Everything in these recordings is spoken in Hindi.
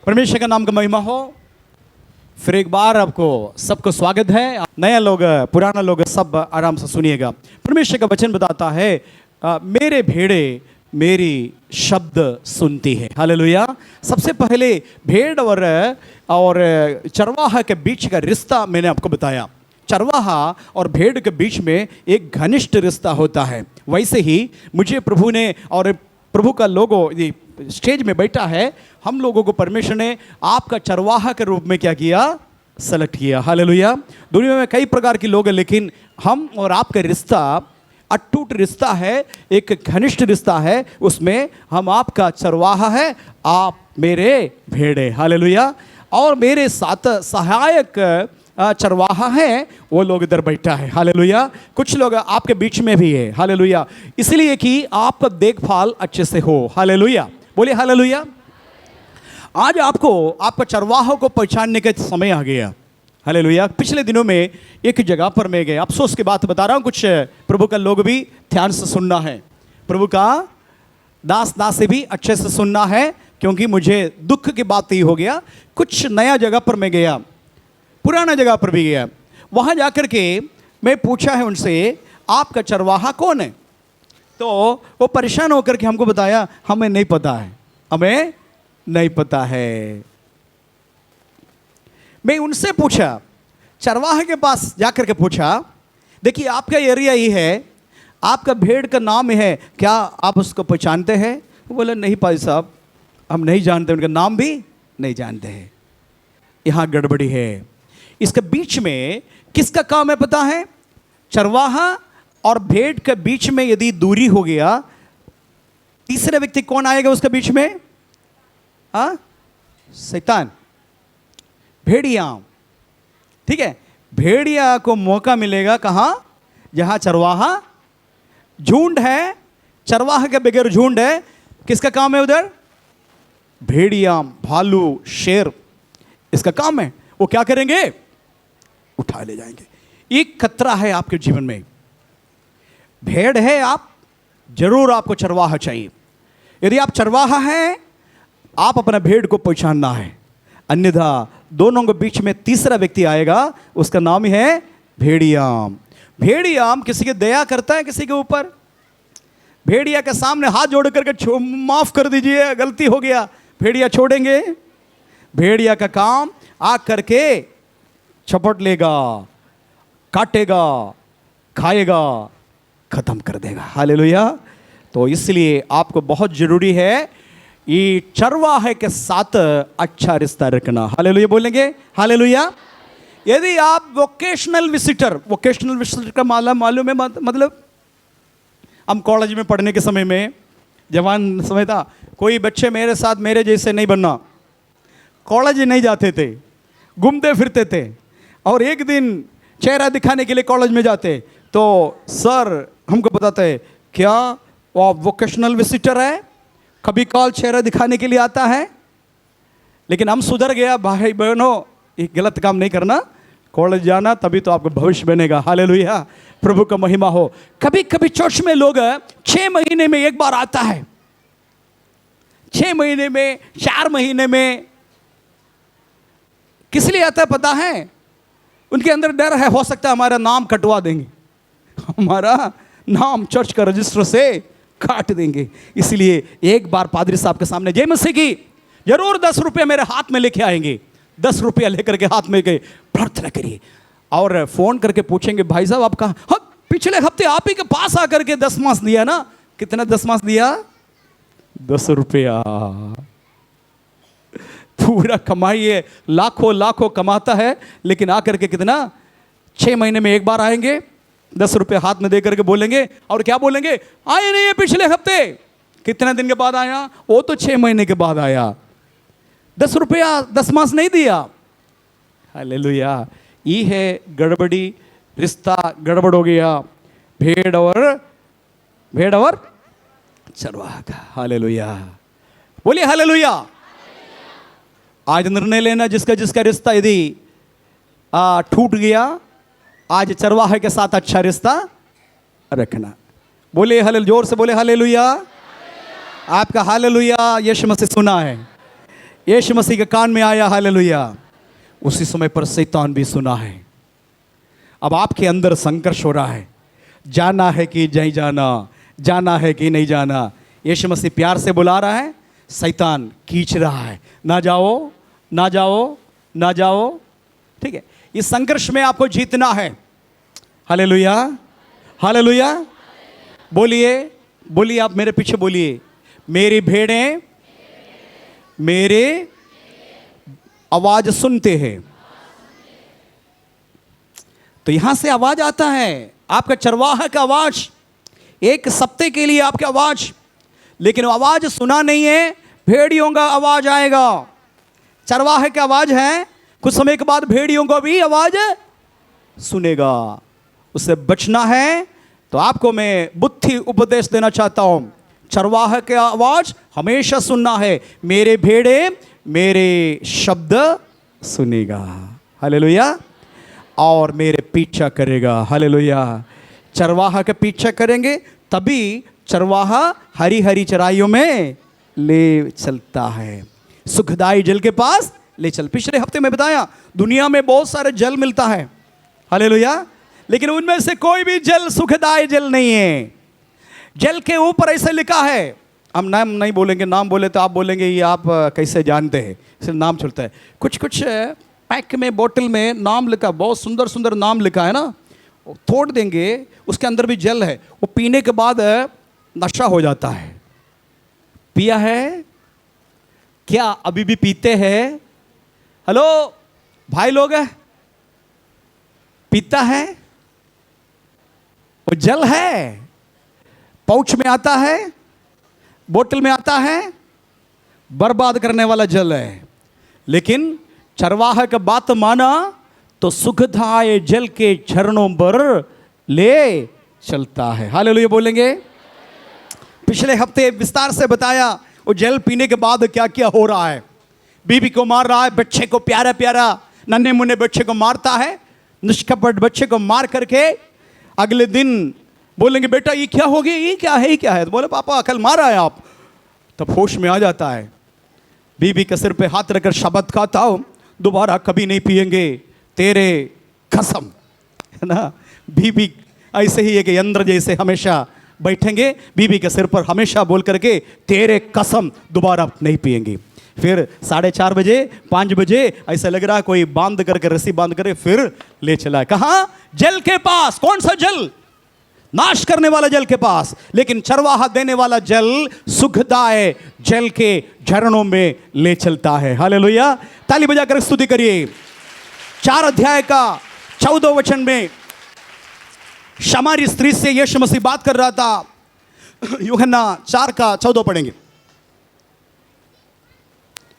परमेश्वर का नाम का महिमा हो। फिर एक बार आपको सबको स्वागत है। नया लोग पुराना लोग सब आराम से सुनिएगा। परमेश्वर का वचन बताता है मेरे भेड़े मेरी शब्द सुनती है। हालेलुया। सबसे पहले भेड़ और चरवाहा के बीच का रिश्ता मैंने आपको बताया। चरवाहा और भेड़ के बीच में एक घनिष्ठ रिश्ता होता है। वैसे ही मुझे प्रभु ने और प्रभु का लोगो स्टेज में बैठा है, हम लोगों को परमेश्वर ने आपका चरवाहा के रूप में क्या किया? सेलेक्ट किया। हालेलुया। दुनिया में कई प्रकार के लोग हैं, लेकिन हम और आपका रिश्ता अटूट रिश्ता है, एक घनिष्ठ रिश्ता है। उसमें हम आपका चरवाहा है, आप मेरे भेड़े। हालेलुया। और मेरे साथ सहायक चरवाहा है, वो लोग इधर बैठा है। हालेलुया। कुछ लोग आपके बीच में भी है। हालेलुया। इसलिए कि आपका देखभाल अच्छे से हो। हालेलुया। बोलिए हालेलुया। आज आपको आपका चरवाहा को पहचानने का समय आ गया। हालेलुया। पिछले दिनों में एक जगह पर मैं गया, अफसोस की बात बता रहा हूँ, कुछ प्रभु का लोग भी ध्यान से सुनना है, प्रभु का दास से भी अच्छे से सुनना है, क्योंकि मुझे दुख की बात ही हो गया। कुछ नया जगह पर मैं गया, पुराना जगह पर भी गया। वहाँ जाकर के मैं पूछा है उनसे, आपका चरवाहा कौन है? तो वो परेशान होकर के हमको बताया, हमें नहीं पता है, हमें नहीं पता है। मैं उनसे पूछा, चरवाहे के पास जाकर के पूछा, देखिए आपका एरिया ही है, आपका भेड़ का नाम है, क्या आप उसको पहचानते हैं? वो बोले, नहीं भाई साहब, हम नहीं जानते, उनका नाम भी नहीं जानते हैं। यहाँ गड़बड़ी है। इसके बीच में किसका काम है पता है? चरवाहा और भेड़ के बीच में यदि दूरी हो गया, तीसरा व्यक्ति कौन आएगा उसके बीच में? शैतान, भेड़िया। ठीक है, भेड़िया को मौका मिलेगा कहां? जहां चरवाहा झुंड है, चरवाहा के बगैर झुंड है, किसका काम है उधर? भेड़िया, भालू, शेर, इसका काम है। वो क्या करेंगे? उठा ले जाएंगे। एक खतरा है आपके जीवन में। भेड़ है आप, जरूर आपको चरवाहा चाहिए। यदि आप चरवाहा हैं, आप अपना भेड़ को पहचानना है, अन्यथा दोनों के बीच में तीसरा व्यक्ति आएगा, उसका नाम है भेड़ियाम। भेड़ियाम किसी की दया करता है किसी के ऊपर? भेड़िया के सामने हाथ जोड़ करके माफ कर दीजिए, गलती हो गया, भेड़िया छोड़ेंगे? भेड़िया का काम आ करके चपट लेगा, काटेगा, खाएगा, खत्म कर देगा। हालेलुया। तो इसलिए आपको बहुत जरूरी है ये चरवाहे के साथ अच्छा रिश्ता रखना। हालेलुया बोलेंगे? हालेलुया। यदि आप वोकेशनल विजिटर का मालूम है मतलब, हम कॉलेज में पढ़ने के समय में, जवान समय था, कोई बच्चे मेरे साथ मेरे जैसे नहीं बनना, कॉलेज नहीं जाते थे, घूमते फिरते थे, और एक दिन चेहरा दिखाने के लिए कॉलेज में जाते, तो सर हमको बताते, क्या वो वोकेशनल विजिटर है, कभी कॉल चेहरा दिखाने के लिए आता है? लेकिन हम सुधर गया। भाई बहनों, एक गलत काम नहीं करना, कॉलेज जाना, तभी तो आपका भविष्य बनेगा। हालेलुया। प्रभु का महिमा हो। कभी कभी चर्च में लोग 6 महीने में एक बार आता है, 6 महीने में, 4 महीने में। किस लिए आता है पता है? उनके अंदर डर है, हो सकता है हमारा नाम कटवा देंगे, हमारा नाम चर्च का रजिस्टर से काट देंगे। इसलिए एक बार पादरी साहब के सामने जय मसीह की, जरूर 10 रुपये मेरे हाथ में लेके आएंगे। 10 रुपया लेकर के हाथ में गए, प्रार्थना करिए और फोन करके पूछेंगे, भाई साहब आपका, हाँ पिछले हफ्ते आप ही के पास आकर के 10 मास दिया ना। कितना 10 मास दिया? 10 रुपया। पूरा कमाई है, लाखों लाखों कमाता है, लेकिन आकर के कितना? 6 महीने में एक बार आएंगे, 10 रुपये हाथ में देकर के बोलेंगे, और क्या बोलेंगे? आए नहीं है पिछले हफ्ते। कितने दिन के बाद आया? वो तो 6 महीने के बाद आया, 10 रुपया 10 मास नहीं दिया। हालेलुया। ये है गड़बड़ी, रिश्ता गड़बड़ हो गया भेड़ और चरवाहा का। हालेलुया। बोलिए हालेलुया। आज निर्णय लेना, जिसका रिश्ता यदि टूट गया, आज चरवाहे के साथ अच्छा रिश्ता रखना। बोले हालेलुया, जोर से बोले हालेलुया। आपका हालेलुया यीशु मसीह सुना है। यीशु मसीह के कान में आया, हालेलुया। उसी समय पर शैतान भी सुना है। अब आपके अंदर संघर्ष हो रहा है, जाना है कि नहीं जाना, जाना है कि नहीं जाना। यीशु मसीह प्यार से बुला रहा है, शैतान खींच रहा है, ना जाओ, ना जाओ, ना जाओ। ठीक है, इस संघर्ष में आपको जीतना है। Hallelujah, hallelujah. बोलिए, बोलिए, आप मेरे पीछे बोलिए, मेरी भेड़ें मेरे आवाज सुनते हैं। तो यहां से आवाज आता है, आपका चरवाहा का आवाज, एक सप्ताह के लिए आपकी आवाज, लेकिन आवाज सुना नहीं है। भेड़ियों का आवाज आएगा, चरवाहे की आवाज है, कुछ समय के बाद भेड़ियों को भी आवाज सुनेगा। उससे बचना है तो आपको मैं बुद्धि उपदेश देना चाहता हूं। चरवाहे की आवाज हमेशा सुनना है। मेरे भेड़े मेरे शब्द सुनेगा, हालेलुया, और मेरे पीछा करेगा, हालेलुया। चरवाहा का पीछा करेंगे तभी चरवाहा हरी हरी चराइयों में ले चलता है, सुखदाई जल के पास ले चल। पिछले हफ्ते में बताया, दुनिया में बहुत सारे जल मिलता है, हालेलुया, लेकिन उनमें से कोई भी जल सुखदाई जल नहीं है। जल के ऊपर ऐसे लिखा है, हम नाम नहीं बोलेंगे, नाम बोले तो आप बोलेंगे ये आप कैसे जानते हैं, इसलिए नाम चलता है। कुछ कुछ पैक में, बोतल में नाम लिखा, बहुत सुंदर सुंदर नाम लिखा है ना, तोड़ देंगे, उसके अंदर भी जल है। वो पीने के बाद नशा हो जाता है। पिया है क्या? अभी भी पीते हैं? हेलो भाई लोग, पीता है? वो जल है, पाउच में आता है, बोतल में आता है, बर्बाद करने वाला जल है। लेकिन चरवाहा का बात माना तो सुखदायक जल के झरनों पर ले चलता है, हालेलुया बोलेंगे। पिछले हफ्ते विस्तार से बताया वो जल पीने के बाद क्या क्या हो रहा है। बीबी को मार रहा है, बच्चे को, प्यारा प्यारा नन्हे मुन्ने बच्चे को मारता है, निष्कपट बच्चे को मार करके अगले दिन बोलेंगे बेटा ये क्या हो गया, ये क्या है, ये क्या है? तो बोले पापा कल मारा है आप। तब होश में आ जाता है, बीबी के सिर पे हाथ रखकर शपथ खाता हूं दोबारा कभी नहीं पिएंगे तेरे कसम, है ना। बीबी ऐसे ही एक यंत्र जैसे हमेशा बैठेंगे, बीबी के सिर पर हमेशा बोल करके तेरे कसम दोबारा नहीं पिएंगे। फिर 4:30 बजे, 5 बजे ऐसा लग रहा है कोई बांध करके, रस्सी बांध करके फिर ले चला है। कहां? जल के पास। कौन सा जल? नाश करने वाला जल के पास। लेकिन चरवाहा देने वाला जल सुखदायक जल के झरनों में ले चलता है, हालेलुया। ताली बजाकर स्तुति करिए। 4 अध्याय का 14 वचन में शमारी स्त्री से यीशु मसीह बात कर रहा था। यूहन्ना 4 का 14 पढ़ेंगे,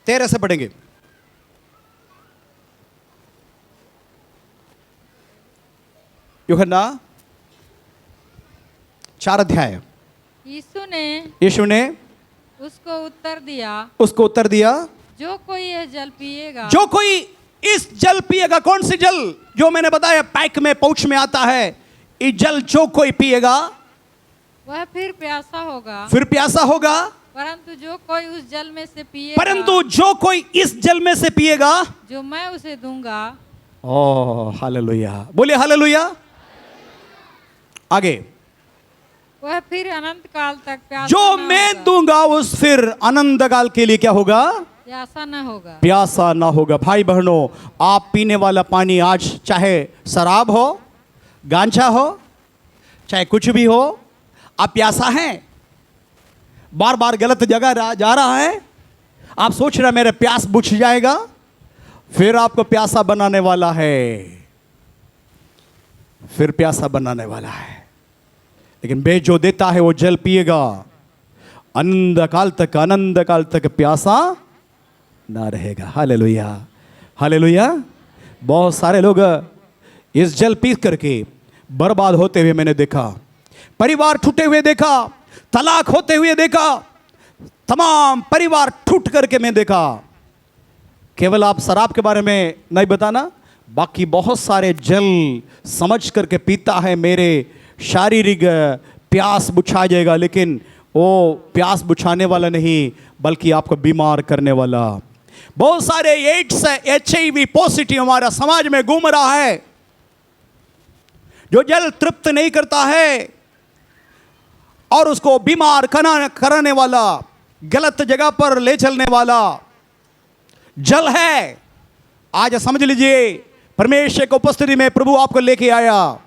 13 से पढ़ेंगे। यूहन्ना 4 अध्याय। यीशु ने उसको उत्तर दिया, जो कोई यह जल पिएगा, जो कोई इस जल पिएगा। कौन सी जल? जो मैंने बताया पैक में, पाउच में आता है। ये जल जो कोई पिएगा वह फिर प्यासा होगा, फिर प्यासा होगा। परंतु जो कोई उस जल में से पिएगा, परंतु जो कोई इस जल में से पिएगा, जो मैं उसे दूंगा। ओह हालेलुया, बोले हालेलुया। आगे, वह फिर अनंत काल तक प्यासा जो न मैं होगा। दूंगा उस फिर अनंत काल के लिए क्या होगा? प्यासा न होगा, प्यासा ना होगा। भाई बहनों, आप पीने वाला पानी आज चाहे शराब हो, गांजा हो, चाहे कुछ भी हो, आप प्यासा हैं, बार बार गलत जगह जा रहा है, आप सोच रहे मेरा प्यास बुझ जाएगा, फिर आपको प्यासा बनाने वाला है, फिर प्यासा बनाने वाला है। लेकिन बे जो देता है वो जल पिएगा, अनंत काल तक प्यासा ना रहेगा। Hallelujah, hallelujah. बहुत सारे लोग इस जल पी करके बर्बाद होते हुए मैंने देखा, परिवार टूटे हुए देखा, तलाक होते हुए देखा, तमाम परिवार टूट करके मैं देखा। केवल आप शराब के बारे में नहीं बताना, बाकी बहुत सारे जल समझ करके पीता है, मेरे शारीरिक प्यास बुझा जाएगा, लेकिन वो प्यास बुझाने वाला नहीं बल्कि आपको बीमार करने वाला। बहुत सारे एड्स HIV पॉजिटिव हमारा समाज में घूम रहा है, जो जल तृप्त नहीं करता है और उसको बीमार कराने वाला, गलत जगह पर ले चलने वाला जल है। आज समझ लीजिए, परमेश्वर की उपस्थिति में प्रभु आपको लेके आया,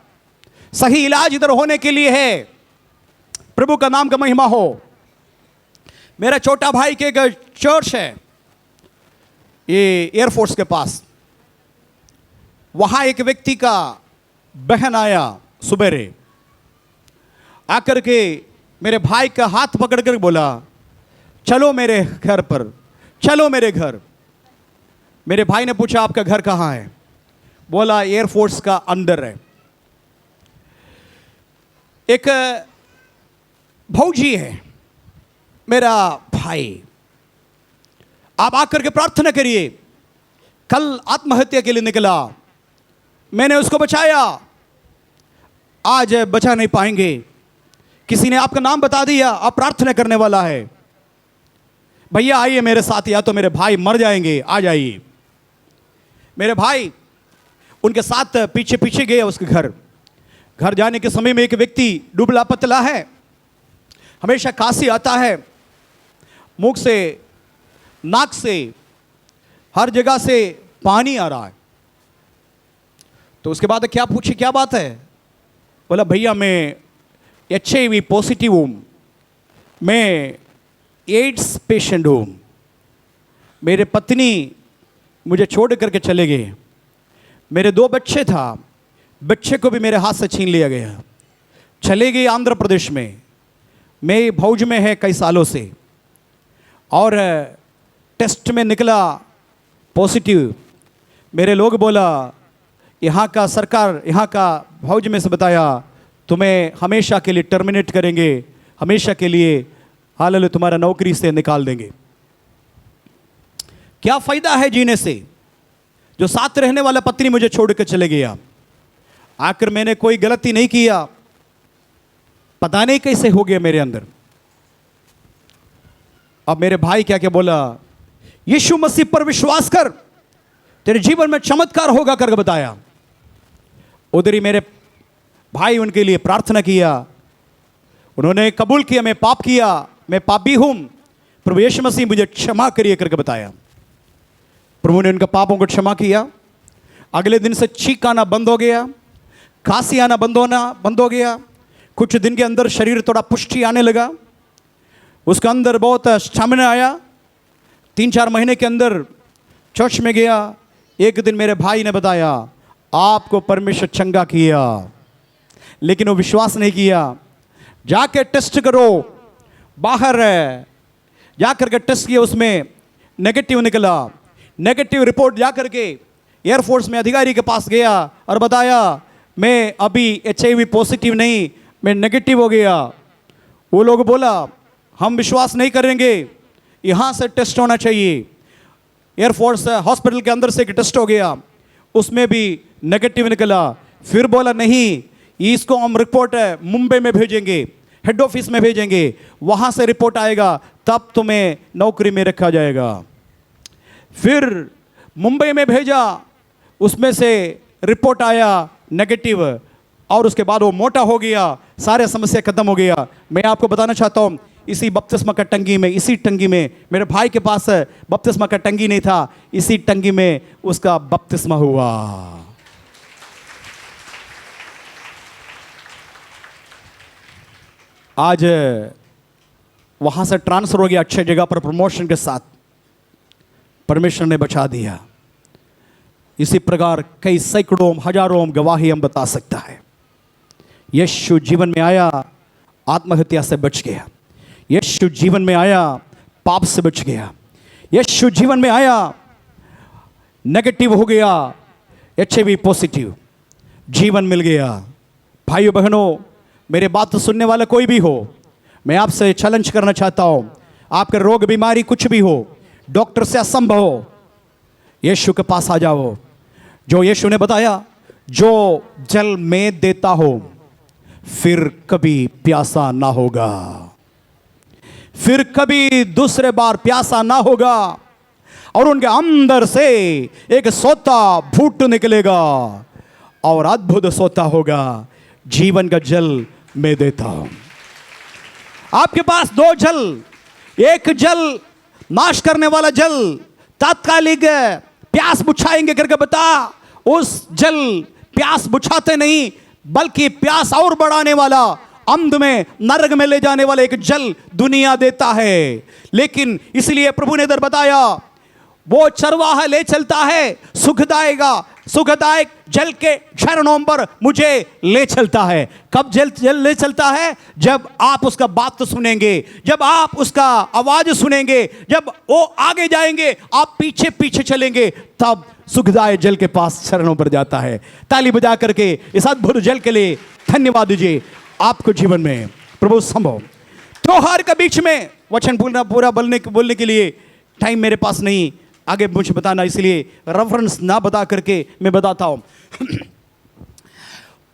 सही इलाज इधर होने के लिए है। प्रभु का नाम का महिमा हो। मेरा छोटा भाई के एक चर्च है, ये एयरफोर्स के पास। वहां एक व्यक्ति का बहन आया सुबेरे, आकर के मेरे भाई का हाथ पकड़ कर बोला, चलो मेरे घर पर, चलो मेरे घर। मेरे भाई ने पूछा, आपका घर कहाँ है? बोला, एयरफोर्स का अंदर है। एक भौजी है मेरा भाई, आप आकर के प्रार्थना करिए। कल आत्महत्या के लिए निकला, मैंने उसको बचाया, आज बचा नहीं पाएंगे। किसी ने आपका नाम बता दिया, आप प्रार्थना करने वाला है, भैया आइए मेरे साथ, या तो मेरे भाई मर जाएंगे, आ जाइए। मेरे भाई उनके साथ पीछे पीछे गए उसके घर। घर जाने के समय में एक व्यक्ति दुबला पतला है, हमेशा खांसी आता है, मुख से, नाक से, हर जगह से पानी आ रहा है। तो उसके बाद क्या पूछी, क्या बात है? बोला, भैया मैं HIV पॉजिटिव हूं, मैं एड्स पेशेंट हूं, मेरे पत्नी मुझे छोड़ करके चले गए, मेरे 2 बच्चे था, बच्चे को भी मेरे हाथ से छीन लिया गया, चले गए आंध्र प्रदेश में, मैं भौज में है कई सालों से, और टेस्ट में निकला पॉजिटिव। मेरे लोग बोला, यहाँ का सरकार, यहाँ का भौज में से बताया, तुम्हें हमेशा के लिए टर्मिनेट करेंगे, हमेशा के लिए हाल तुम्हारा नौकरी से निकाल देंगे। क्या फायदा है जीने से? जो साथ रहने वाला पत्नी मुझे छोड़कर चले गया। आखिर मैंने कोई गलती नहीं किया, पता नहीं कैसे हो गया मेरे अंदर। अब मेरे भाई क्या क्या बोला, यीशु मसीह पर विश्वास कर, तेरे जीवन में चमत्कार होगा करके बताया। उधर ही मेरे भाई उनके लिए प्रार्थना किया, उन्होंने कबूल किया, मैं पाप किया, मैं पापी हूं, प्रभु यीशु मसीह मुझे क्षमा करिए करके बताया। प्रभु ने उनके पापों को क्षमा किया। अगले दिन से छींक आना बंद हो गया, खांसी आना बंद हो गया। कुछ दिन के अंदर शरीर थोड़ा पुष्टि आने लगा, उसके अंदर बहुत स्टैमिना आया। 3-4 महीने के अंदर चर्च में गया। एक दिन मेरे भाई ने बताया, आपको परमेश्वर चंगा किया, लेकिन वो विश्वास नहीं किया। जाके टेस्ट करो, बाहर जाकर के टेस्ट किया, उसमें नेगेटिव निकला। नेगेटिव रिपोर्ट जाकर के एयरफोर्स में अधिकारी के पास गया और बताया, मैं अभी HIV पॉजिटिव नहीं, मैं नेगेटिव हो गया। वो लोग बोला, हम विश्वास नहीं करेंगे, यहाँ से टेस्ट होना चाहिए। एयरफोर्स हॉस्पिटल के अंदर से एक टेस्ट हो गया, उसमें भी नेगेटिव निकला। फिर बोला, नहीं, इसको हम रिपोर्ट मुंबई में भेजेंगे, हेड ऑफिस में भेजेंगे, वहाँ से रिपोर्ट आएगा, तब तुम्हें नौकरी में रखा जाएगा। फिर मुंबई में भेजा, उसमें से रिपोर्ट आया नेगेटिव, और उसके बाद वो मोटा हो गया, सारे समस्या खत्म हो गया। मैं आपको बताना चाहता हूँ, इसी बपतिस्मा का टंकी में, इसी टंकी में, मेरे भाई के पास बपतिस्मा का टंकी नहीं था, इसी टंकी में उसका बपतिस्मा हुआ। आज वहां से ट्रांसफर हो गया अच्छे जगह पर, प्रमोशन के साथ। परमेश्वर ने बचा दिया। इसी प्रकार कई सैकड़ों हजारों गवाही हम बता सकता है। यीशु जीवन में आया, आत्महत्या से बच गया। यीशु जीवन में आया, पाप से बच गया। यीशु जीवन में आया, नेगेटिव हो गया, HIV पॉजिटिव, जीवन मिल गया। भाइयों बहनों, मेरे बात सुनने वाला कोई भी हो, मैं आपसे चैलेंज करना चाहता हूं, आपका रोग बीमारी कुछ भी हो, डॉक्टर से असंभव हो, यीशु के पास आ जाओ। जो यीशु ने बताया, जो जल में देता हो फिर कभी प्यासा ना होगा, फिर कभी दूसरे बार प्यासा ना होगा। और उनके अंदर से एक सोता फूट निकलेगा और अद्भुत सोता होगा, जीवन का जल मैं देता हूं। आपके पास दो जल, एक जल नाश करने वाला जल, तात्कालिक प्यास बुझाएंगे करके बता, उस जल प्यास बुझाते नहीं बल्कि प्यास और बढ़ाने वाला, अंत में नरक में ले जाने वाला एक जल दुनिया देता है। लेकिन इसलिए प्रभु ने इधर बताया, वो चरवाहा ले चलता है सुखदायक जल के झरनों पर मुझे ले चलता है। कब जल ले चलता है? जब आप उसका बात सुनेंगे, जब आप उसका आवाज सुनेंगे, जब वो आगे जाएंगे आप पीछे पीछे चलेंगे, तब सुखदायक जल के पास चरणों पर जाता है। ताली बजा करके इस अद्भुत जल के लिए धन्यवाद दीजिए। आपको जीवन में प्रभु संभव। त्योहार के बीच में वचन पूरा बोलने के लिए टाइम मेरे पास नहीं, आगे मुझे बताना, इसलिए रेफरेंस ना बता करके मैं बताता हूं।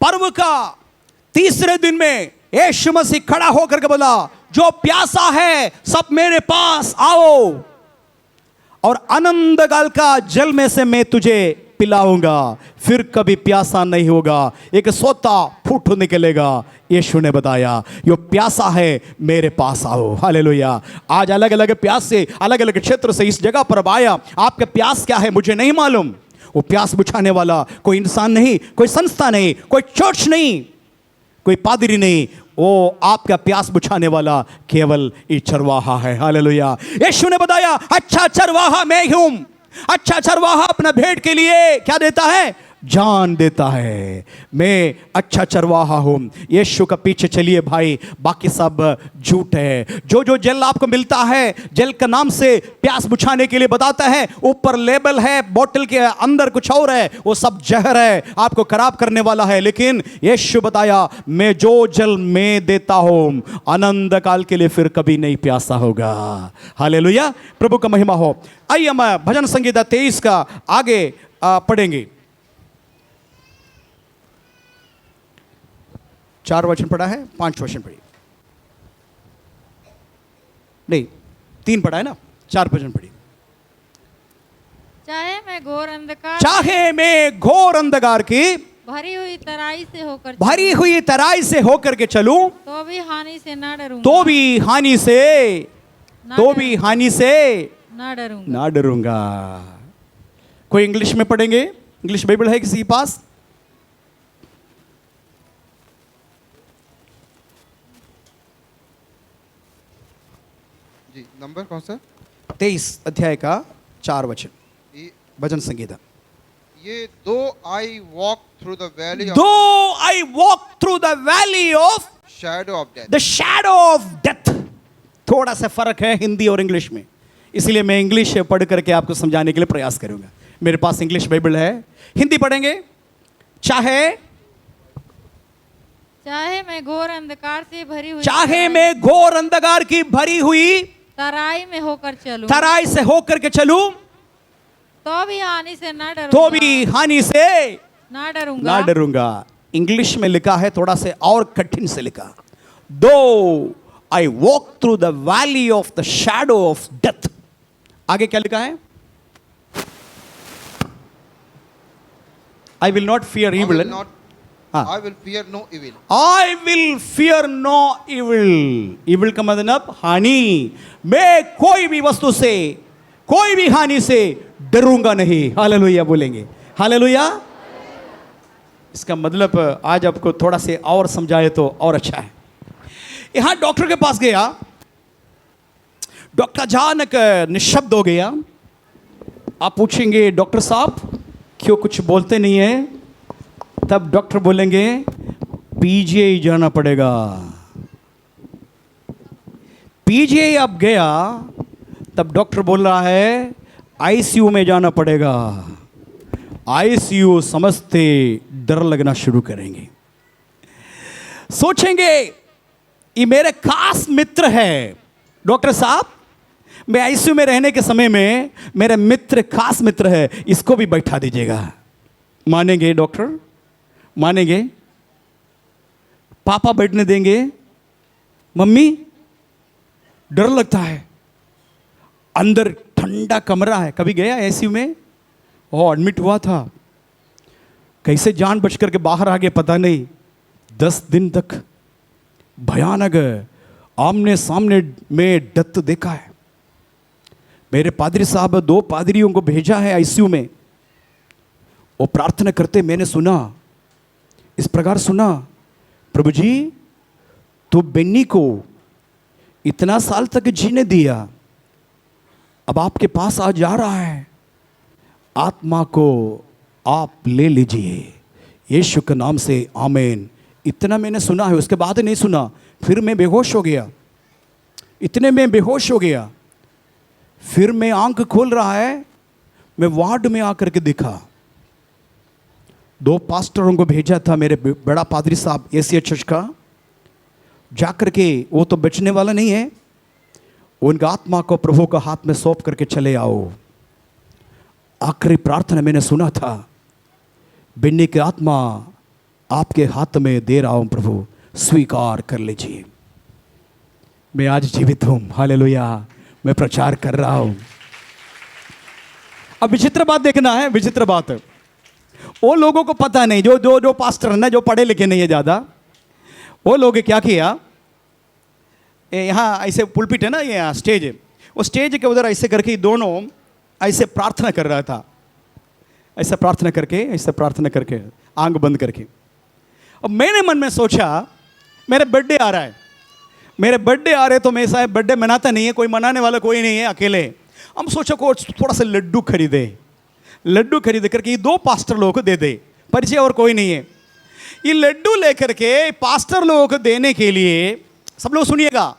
पर्व का तीसरे दिन में यीशु मसीह खड़ा होकर के बोला, जो प्यासा है सब मेरे पास आओ और अनंत काल का जल में से मैं तुझे पिलाऊंगा, फिर कभी प्यासा नहीं होगा, एक सोता फूट निकलेगा। यीशु ने बताया, यो प्यासा है मेरे पास आओ। हालेलुया। आज अलग अलग प्यास से, अलग अलग क्षेत्र से इस जगह पर आया। आपका प्यास क्या है मुझे नहीं मालूम। वो प्यास बुझाने वाला कोई इंसान नहीं, कोई संस्था नहीं, कोई चर्च नहीं, कोई पादरी नहीं, वो आपका प्यास बुझाने वाला केवल ये चरवाहा है। हालेलुया। यीशु ने बताया, अच्छा चरवाहा मैं हूं। अच्छा चरवाहा अपना भेड़ के लिए क्या देता है? जान देता है। मैं अच्छा चरवाहा हूं। यीशु का पीछे चलिए भाई, बाकी सब झूठ है। जो जल आपको मिलता है, जल का नाम से प्यास बुझाने के लिए बताता है, ऊपर लेबल है, बोतल के अंदर कुछ और है, वो सब जहर है, आपको खराब करने वाला है। लेकिन यीशु बताया, मैं जो जल मैं देता हूं अनंत काल के लिए फिर कभी नहीं प्यासा होगा। हालेलुया। प्रभु का महिमा हो। आइए हम भजन संगीता 23 का आगे पढ़ेंगे। 4 वचन पढ़ा है, 5 वचन पढ़ी नहीं, 3 पढ़ा है ना, 4 वचन पढ़ी। चाहे मैं घोर अंधकार की भरी हुई तराई से होकर के चलूं, तो भी हानि से ना डरूंगा। कोई इंग्लिश में पढ़ेंगे? इंग्लिश बाइबल है किसी के पास? जी, नंबर कौन सा? 23 अध्याय का 4 वचन, भजन संगीता। ये दो I walk through the valley of shadow of death. थोड़ा सा फर्क है हिंदी और इंग्लिश में, इसलिए मैं इंग्लिश पढ़ करके आपको समझाने के लिए प्रयास करूंगा। मेरे पास इंग्लिश बाइबल है, हिंदी पढ़ेंगे। चाहे मैं घोर अंधकार की भरी हुई तराई में होकर चलूं, तराई से होकर के चलूं, तो भी हानि से ना डरूंगा। इंग्लिश में लिखा है थोड़ा से और कठिन से लिखा, दो I walk through the valley of the shadow of death. आगे क्या लिखा है? I will not fear evil. I will fear no evil. I will fear no evil. Evil का मतलब हानि। मैं कोई भी वस्तु से, कोई भी हानि से डरूंगा नहीं। हालेलुया बोलेंगे। हालेलुया। इसका मतलब आज आपको थोड़ा से और समझाए तो और अच्छा है। यहां डॉक्टर के पास गया, डॉक्टर अचानक निशब्द हो गया। आप पूछेंगे, डॉक्टर साहब क्यों कुछ बोलते नहीं है? तब डॉक्टर बोलेंगे, पीजीआई जाना पड़ेगा। पीजीआई अब गया, तब डॉक्टर बोल रहा है आईसीयू में जाना पड़ेगा। आईसीयू समझते डर लगना शुरू करेंगे, सोचेंगे ये मेरे खास मित्र है। डॉक्टर साहब, मैं आईसीयू में रहने के समय में मेरे मित्र, खास मित्र है, इसको भी बैठा दीजिएगा। मानेंगे डॉक्टर? मानेंगे? पापा बैठने देंगे? मम्मी? डर लगता है, अंदर ठंडा कमरा है, कभी गया आईसीयू में? और एडमिट हुआ था, कैसे जान बच करके बाहर आ गए पता नहीं। 10 दिन तक भयानक आमने सामने में डेथ देखा है। मेरे पादरी साहब 2 पादरियों को भेजा है आईसीयू में, वो प्रार्थना करते मैंने सुना, इस प्रकार सुना, प्रभु जी तो बेन्नी को इतना साल तक जीने दिया, अब आपके पास आ जा रहा है, आत्मा को आप ले लीजिए यीशु के नाम से, आमीन। इतना मैंने सुना है, उसके बाद नहीं सुना। फिर मैं बेहोश हो गया, इतने में बेहोश हो गया। फिर मैं आंख खोल रहा है, मैं वार्ड में आकर के देखा, 2 पास्टरों को भेजा था मेरे बड़ा पादरी साहब एशिया चर्च का, जाकर के वो तो बचने वाला नहीं है, उनका आत्मा को प्रभु का हाथ में सौंप करके चले आओ। आखिरी प्रार्थना मैंने सुना था, बिन्नी की आत्मा आपके हाथ में दे रहा हूं प्रभु, स्वीकार कर लीजिए। मैं आज जीवित हूं, हालेलुया, मैं प्रचार कर रहा हूं। अब विचित्र बात देखना है, विचित्र बात, वो लोगों को पता नहीं, जो पास्टर है ना, जो पढ़े लिखे नहीं है ज़्यादा, वो लोग क्या किया, यहाँ ऐसे पुलपिट है ना, ये स्टेज है, वो स्टेज के उधर ऐसे करके दोनों ऐसे प्रार्थना कर रहा था, ऐसे प्रार्थना करके आंख बंद करके। अब मैंने मन में सोचा मेरे बर्थडे आ रहा है, मेरे बर्थडे आ रहे तो मैं ऐसा बर्थडे मनाता नहीं है, कोई मनाने वाला कोई नहीं है, अकेले। हम सोचा को थोड़ा सा लड्डू खरीदे करके ये 2 पास्टर लोगों को दे दे, परिचय और कोई नहीं है। ये लड्डू लेकर के पास्टर लोगों को देने के लिए, सब लोग सुनिएगा,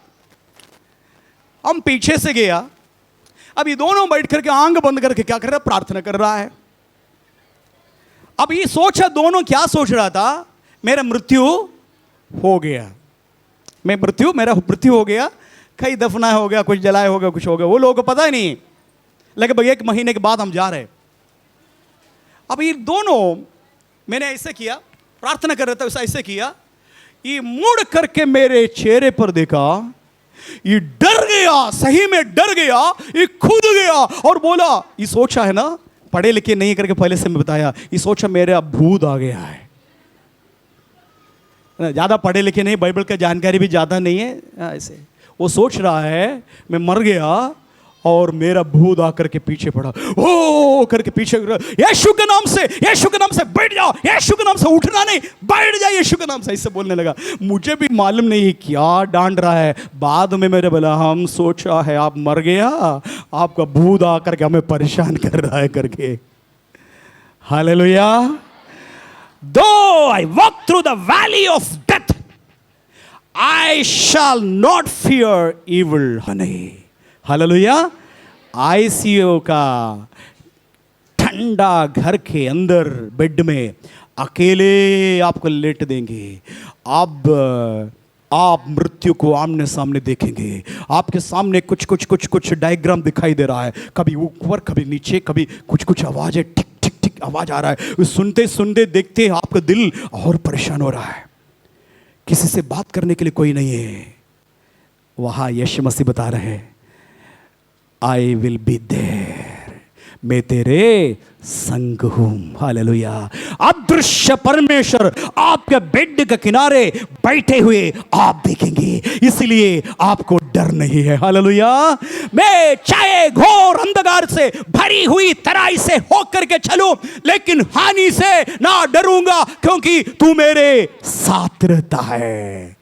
हम पीछे से गया। अब ये दोनों बैठ करके आंख बंद करके क्या कर रहा है, प्रार्थना कर रहा है। अब ये सोचा, दोनों क्या सोच रहा था, मेरा मृत्यु हो गया, मेरा मृत्यु हो गया, कहीं दफना हो गया, कुछ जलाया हो गया, कुछ हो गया, वो लोगों को पता ही नहीं। लगभग 1 महीने के बाद हम जा रहे। अब ये दोनों, मैंने ऐसे किया, प्रार्थना कर रहा था, ऐसे किया, ये मुड़ करके मेरे चेहरे पर देखा, ये डर गया, सही में डर गया, ये खुद गया और बोला, ये सोचा है ना, पढ़े लिखे नहीं करके पहले से मैं बताया, ये सोचा मेरा भूत आ गया है। ज़्यादा पढ़े लिखे नहीं, बाइबल का जानकारी भी ज़्यादा नहीं है, ऐसे वो सोच रहा है मैं मर गया और मेरा भूत आकर के पीछे पड़ा, ओ करके पीछे, यीशु के नाम से बैठ जाओ, यीशु के नाम से उठना नहीं, बैठ जाओ यीशु के नाम से, इससे बोलने लगा। मुझे भी मालूम नहीं क्या डांट रहा है। बाद में मेरे बोला, हम सोचा है आप मर गया, आपका भूत आकर के हमें परेशान कर रहा है करके। Hallelujah. Though I walk through the valley of death, I shall not fear evil. Hallelujah. ICU का ठंडा घर के अंदर बेड में अकेले आपको लेट देंगे। अब आप मृत्यु को आमने सामने देखेंगे। आपके सामने कुछ डायग्राम दिखाई दे रहा है, कभी ऊपर कभी नीचे, कभी कुछ आवाज़ें, टिक टिक टिक आवाज़ आ रहा है। सुनते सुनते देखते आपका दिल और परेशान हो रहा है। किसी से बात करने के लिए कोई नहीं है। वहाँ यीशु मसीह बता रहे हैं, आई विल बी देयर, मैं तेरे संग हूं। हालेलुया। अदृश्य परमेश्वर आपके बेड के किनारे बैठे हुए आप देखेंगे, इसलिए आपको डर नहीं है। हालेलुया। मैं चाहे घोर अंधकार से भरी हुई तराई से होकर के चलूं, लेकिन हानि से ना डरूंगा, क्योंकि तू मेरे साथ रहता है।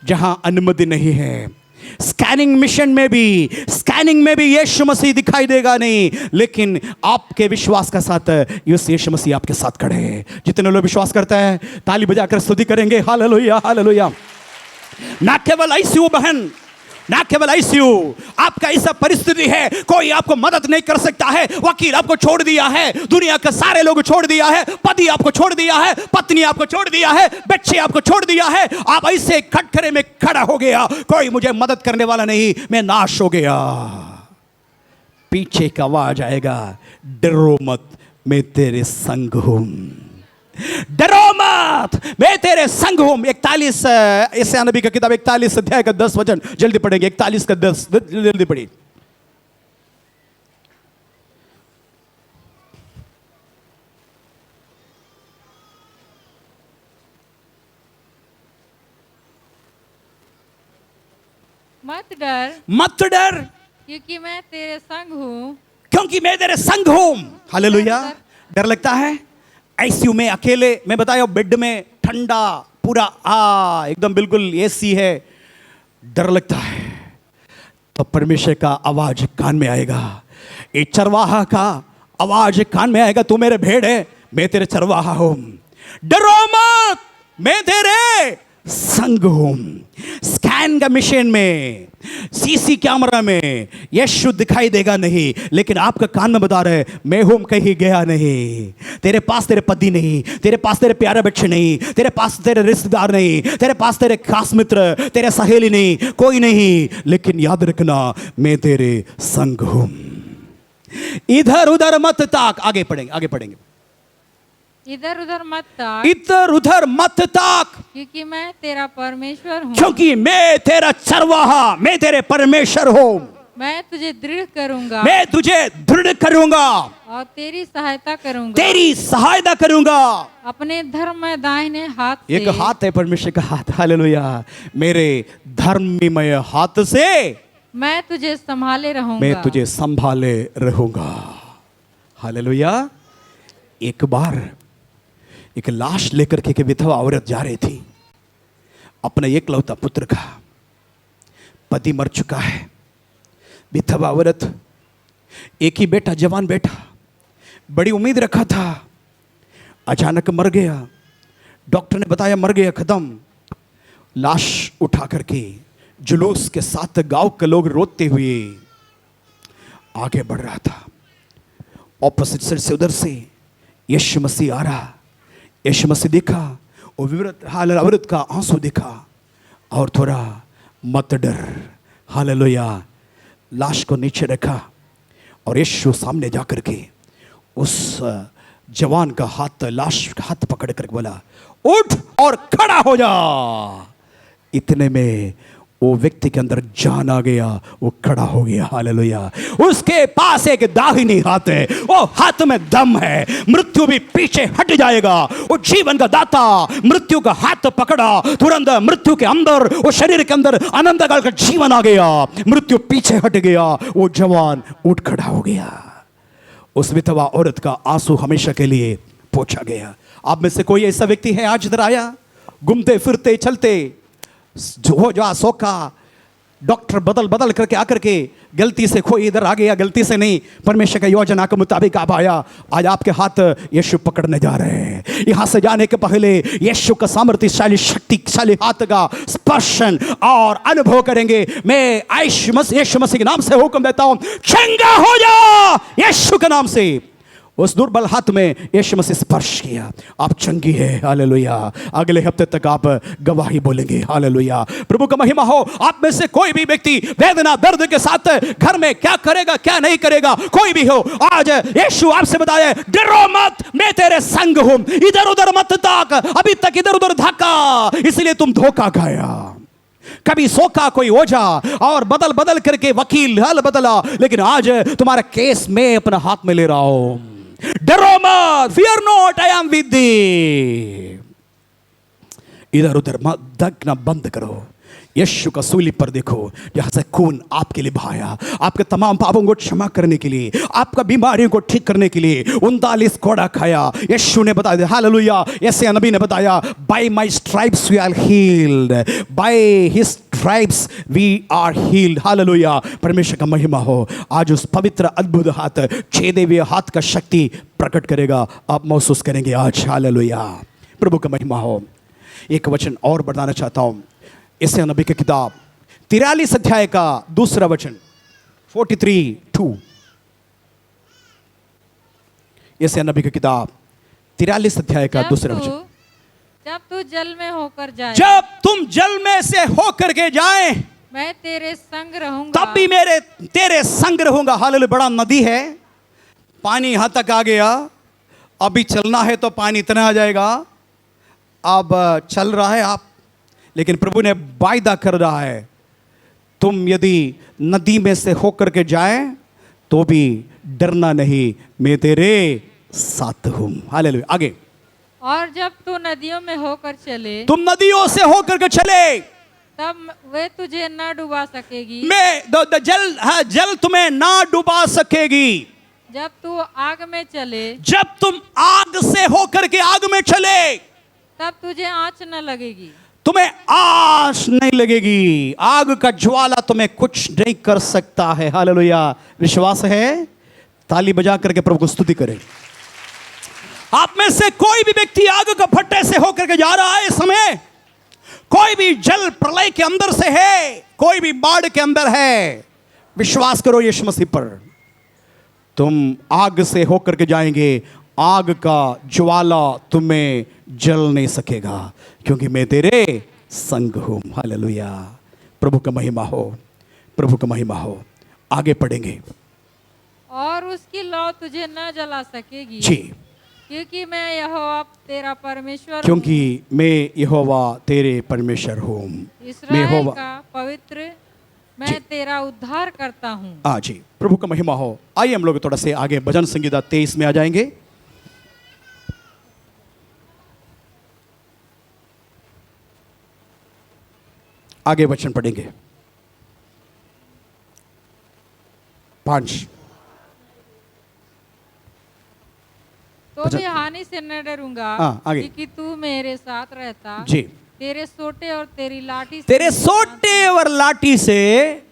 जहां अनुमति नहीं है, स्कैनिंग मिशन में भी यीशु मसीह दिखाई देगा नहीं, लेकिन आपके विश्वास का साथ यीशु मसीह आपके साथ खड़े हैं। जितने लोग विश्वास करते हैं ताली बजाकर स्तुति करेंगे। Hallelujah, hallelujah. ना केवल आईसीयू बहन, ना केवल आईसीयू, आपका ऐसा परिस्थिति है कोई आपको मदद नहीं कर सकता है। वकील आपको छोड़ दिया है, दुनिया के सारे लोग छोड़ दिया है, पति आपको छोड़ दिया है, पत्नी आपको छोड़ दिया है, बच्चे आपको छोड़ दिया है। आप ऐसे कटघरे में खड़ा हो गया, कोई मुझे मदद करने वाला नहीं, मैं नाश हो गया। पीछे का आवाज आएगा, डरो मत, मैं तेरे संग हूं। डरो मत, मैं तेरे संग हूं। 41 यशायाह नबी का किताब 41 अध्याय का 10 वचन जल्दी पढ़ेंगे। 41 का 10 जल्दी पढ़िए। मत डर क्योंकि मैं तेरे संग हूँ। क्योंकि मैं तेरे संग हूं। हालेलुया। डर लगता है आईसीयू में अकेले, मैं बताया बेड में ठंडा पूरा एकदम बिल्कुल एसी है, डर लगता है, तो परमेश्वर का आवाज कान में आएगा, ये चरवाहा का आवाज कान में आएगा, तू मेरे भेड़ है, मैं तेरे चरवाहा हूं, डरो मत, मैं तेरे संग हूं। स्कैन का मशीन में, सीसी कैमरा में यीशु दिखाई देगा नहीं, लेकिन आपका कान में बता रहे मैं हूं, कहीं गया नहीं। तेरे पास तेरे पति नहीं, तेरे पास तेरे प्यारे बच्चे नहीं, तेरे पास तेरे रिश्तेदार नहीं, तेरे पास तेरे खास मित्र, तेरे सहेली नहीं, कोई नहीं, लेकिन याद रखना मैं तेरे संग हूं। इधर उधर मत ताक। आगे पढ़ेंगे। इधर उधर मत ताक, इधर उधर मत ताक, क्योंकि मैं तेरा परमेश्वर हूँ। क्योंकि मैं तेरा चरवाहा, मैं तेरे परमेश्वर हूँ। मैं तुझे दृढ़ करूंगा, मैं तुझे दृढ़ करूंगा और तेरी सहायता करूंगा, तेरी सहायता करूंगा। अपने धर्म में दाहिने हाथ से। एक हाथ है परमेश्वर का हाथ। हालेलुया। मेरे धर्ममय हाथ से मैं तुझे संभाले रहूंगा। मैं तुझे संभाले रहूंगा। हालेलुया। एक बार एक लाश लेकर के विधवा औरत जा रही थी, अपना एकलौता पुत्र का, पति मर चुका है, विधवा औरत, एक ही बेटा, जवान बेटा, बड़ी उम्मीद रखा था, अचानक मर गया। डॉक्टर ने बताया मर गया, खत्म। लाश उठा करके जुलूस के साथ गांव के लोग रोते हुए आगे बढ़ रहा था। ऑपोजिट साइड से उधर से यीशु मसीह आ रहा। यीशु मसीह देखा, वो विवृत औरत का आंसू देखा और थोड़ा मत डर। हालेलुया। लाश को नीचे रखा और यीशु सामने जाकर के उस जवान का हाथ, लाश का हाथ पकड़ कर बोला उठ और खड़ा हो जा। इतने में वो व्यक्ति के अंदर जान आ गया, वो खड़ा हो गया। हालेलुया। उसके पास एक दाहिनी हाथ है, वो हाथ में दम है, मृत्यु भी पीछे हट जाएगा। वो जीवन का दाता मृत्यु का हाथ पकड़ा, तुरंत मृत्यु के अंदर, वो शरीर के अंदर अनंत काल का जीवन आ गया, मृत्यु पीछे हट गया, वो जवान उठ खड़ा हो गया। उस विधवा औरत का आंसू हमेशा के लिए पोंछा गया। आप में से कोई ऐसा व्यक्ति है आज इधर आया, घूमते फिरते चलते जो जा सोका, डॉक्टर बदल करके आकर के गलती से कोई इधर आ गया, गलती से नहीं, परमेश्वर का योजना के मुताबिक आप आया, आज आपके हाथ यीशु पकड़ने जा रहे हैं। यहां से जाने के पहले यीशु का सामर्थ्यशाली शक्तिशाली हाथ का स्पर्शन और अनुभव करेंगे। मैं यीशु मसीह के नाम से हुक्म देता हूं, चंगा हो जा यीशु के नाम से। उस दुर्बल हाथ में यीशु मसीह स्पर्श किया, आप चंगी है। हालेलुया। अगले हफ्ते तक आप गवाही बोलेंगे। हालेलुया। प्रभु का महिमा हो। आप में से कोई भी व्यक्ति वेदना दर्द के साथ घर में क्या करेगा क्या नहीं करेगा, कोई भी हो, आज यीशु आपसे बताए डरो मत, मैं तेरे संग हूं, इधर उधर मत ताक, अभी तक इधर उधर धाका, इसलिए तुम धोखा खाया। कभी सोका कोई ओझा और बदल करके वकील हाल बदला, लेकिन आज तुम्हारा केस मैं अपना हाथ में ले रहा हूं। डरो मत, fear not, I am with थी। इधर उधर मत देखना बंद करो, यीशु का सूली पर देखो, जहां से खून आपके लिए बहाया, आपके तमाम पापों को क्षमा करने के लिए, आपका बीमारियों को ठीक करने के लिए 39 कोड़ा खाया। यीशु ने बताया, हालेलुया, यशायाह नबी ने बताया, by my stripes we are healed, by his stripes we are healed. Hallelujah. परमेश्वर का महिमा हो। आज उस पवित्र अद्भुत हाथ, छेदे हुए हाथ का शक्ति प्रकट करेगा, आप महसूस करेंगे आज। हालेलुया। प्रभु का महिमा हो। एक वचन और बताना चाहता हूं, यशायाह नबी की किताब 43 अध्याय का दूसरा वचन, 43:2। यशायाह नबी की किताब 43 अध्याय का दूसरा वचन। जब तू जल में होकर जाए, जब तुम जल में से होकर के जाए, मैं तेरे संग रहूंगा, तब भी मेरे तेरे संग रहूंगा। हालेलुया। बड़ा नदी है, पानी यहां तक आ गया, अभी चलना है तो पानी इतना आ जाएगा। अब चल रहा है आप, लेकिन प्रभु ने वायदा कर रहा है, तुम यदि नदी में से होकर के जाए तो भी डरना नहीं, मैं तेरे साथ हूं। हालेलुया। आगे, और जब तू नदियों में होकर चले, तुम नदियों से होकर के चले, तब वे तुझे न डुबा सकेगी। जल, हाँ, जल तुम्हें ना डुबा सकेगी। जब तू आग में चले जब तुम आग से होकर के आग में चले, तब तुझे आँच न लगेगी। तुम्हें आस नहीं लगेगी। आग का ज्वाला तुम्हें कुछ नहीं कर सकता है। हालेलुया। विश्वास है? ताली बजा करके प्रभु को स्तुति करें। आप में से कोई भी व्यक्ति आग का फट्टे से होकर के जा रहा है इस समय, कोई भी जल प्रलय के अंदर से है, कोई भी बाढ़ के अंदर है, विश्वास करो यीशु मसीह पर, तुम आग से होकर के जाएंगे। आग का ज्वाला तुम्हें जल नहीं सकेगा, क्योंकि मैं तेरे संग हूं। हालेलुया। प्रभु का महिमा हो, प्रभु का महिमा हो। आगे पढ़ेंगे। और उसकी लौ तुझे न जला सकेगी। जी। क्योंकि मैं यहोवा तेरा परमेश्वर क्योंकि मैं यहोवा तेरे परमेश्वर हूँ। हूँ। इस्राएल का पवित्र मैं तेरा उद्धार करता हूँ। जी, प्रभु का महिमा हो। आइए हम लोग थोड़ा से आगे भजन संगीता 23 में आ जाएंगे। आगे वचन पढ़ेंगे। 5। तो भी हानि से न डरूंगा, आगे। क्योंकि तू मेरे साथ रहता। जी। तेरे सोटे और तेरी लाठी से तेरे सोटे और लाठी से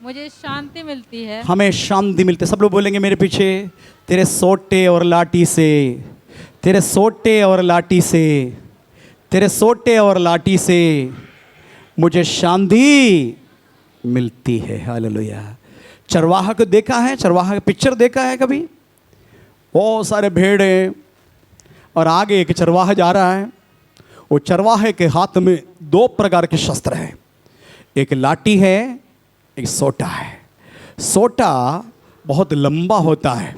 मुझे शांति मिलती है। हमें शांति मिलती है। सब लोग बोलेंगे मेरे पीछे, तेरे सोटे और लाठी से, तेरे सोटे और लाठी से, तेरे सोटे और लाठी से मुझे शांति मिलती है। हालेलुया। चरवाहा को देखा है? चरवाहा का पिक्चर देखा है कभी? बहुत सारे भेड़ हैं और आगे एक चरवाहा जा रहा है। वो चरवाहे के हाथ में 2 प्रकार के शस्त्र हैं, एक लाठी है, एक सोटा है। सोटा बहुत लंबा होता है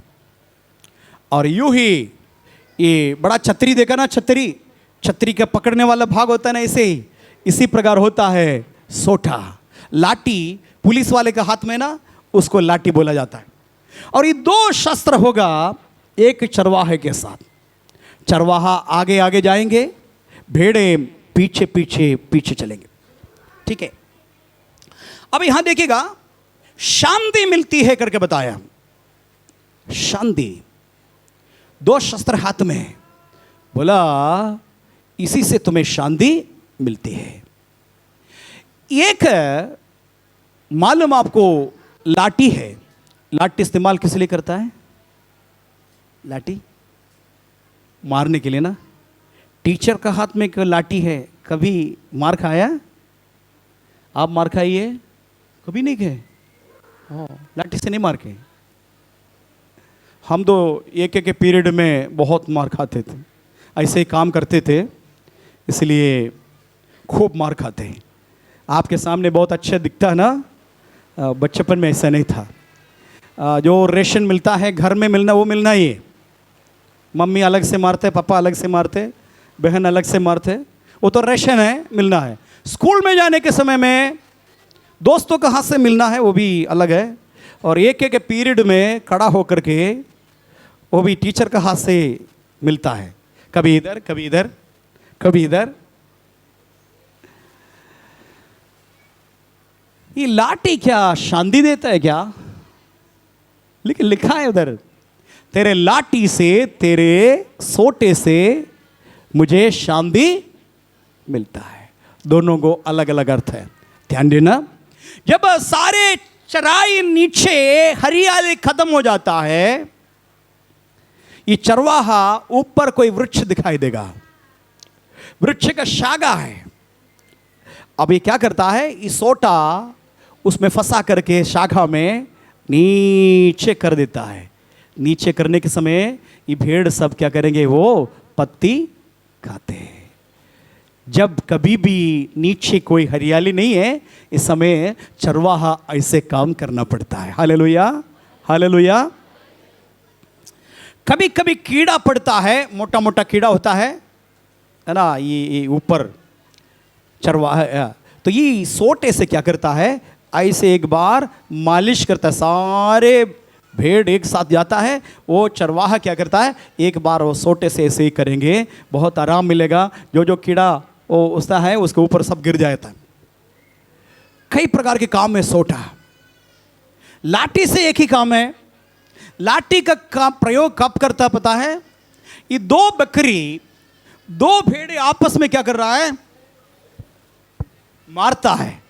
और यूं ही ये बड़ा छतरी देखा ना, छतरी, छतरी का पकड़ने वाला भाग होता है ना, ऐसे ही इसी प्रकार होता है सोटा। लाठी पुलिस वाले के हाथ में ना, उसको लाठी बोला जाता है। और ये 2 शस्त्र होगा एक चरवाहे के साथ। चरवाहा आगे आगे जाएंगे, भेड़े पीछे पीछे पीछे चलेंगे। ठीक है। अब यहां देखिएगा, शांति मिलती है करके बताया। शांति, 2 शस्त्र हाथ में है, बोला इसी से तुम्हें शांति मिलती है। एक मालूम आपको, लाठी है। लाठी इस्तेमाल किस लिए करता है? लाठी मारने के लिए ना। टीचर का हाथ में एक लाठी है, कभी मार खाया? आप मार खाइए? कभी नहीं खाए? लाठी से नहीं मार के। हम तो एक एक पीरियड में बहुत मार खाते थे, ऐसे ही काम करते थे, इसलिए खूब मार खाते हैं। आपके सामने बहुत अच्छा दिखता है ना, बचपन में ऐसा नहीं था। जो रेशन मिलता है घर में मिलना, वो मिलना ही है। मम्मी अलग से मारते, पापा अलग से मारते, बहन अलग से मारते, वो तो रेशन है, मिलना है। स्कूल में जाने के समय में दोस्तों के हाथ से मिलना है, वो भी अलग है। और एक एक पीरियड में खड़ा होकर के वो भी टीचर के हाथ से मिलता है, कभी इधर कभी इधर कभी इधर। ये लाठी क्या शांति देता है क्या? लेकिन लिखा है उधर, तेरे लाठी से, तेरे सोटे से मुझे शांति मिलता है। दोनों को अलग अलग अर्थ है, ध्यान देना। जब सारे चराई नीचे हरियाली खत्म हो जाता है, ये चरवाहा ऊपर कोई वृक्ष दिखाई देगा, वृक्ष का शाखा है। अब ये क्या करता है, ये सोटा उसमें फंसा करके शाखा में नीचे कर देता है। नीचे करने के समय ये भेड़ सब क्या करेंगे, वो पत्ती खाते हैं। जब कभी भी नीचे कोई हरियाली नहीं है, इस समय चरवाहा ऐसे काम करना पड़ता है। Hallelujah, hallelujah. कभी कभी कीड़ा पड़ता है, मोटा मोटा कीड़ा होता है ना, ये ऊपर चरवाहा, तो ये सोटे से क्या करता है, ऐसे एक बार मालिश करता है। सारे भेड़ एक साथ जाता है, वो चरवाहा क्या करता है, एक बार वो सोटे से ऐसे ही करेंगे, बहुत आराम मिलेगा। जो जो कीड़ा वो उसका है उसके ऊपर सब गिर जाता है। कई प्रकार के काम में सोटा। लाठी से एक ही काम है। लाठी का प्रयोग कब करता पता है? ये दो बकरी, दो भेड़े आपस में क्या कर रहा है? मारता है,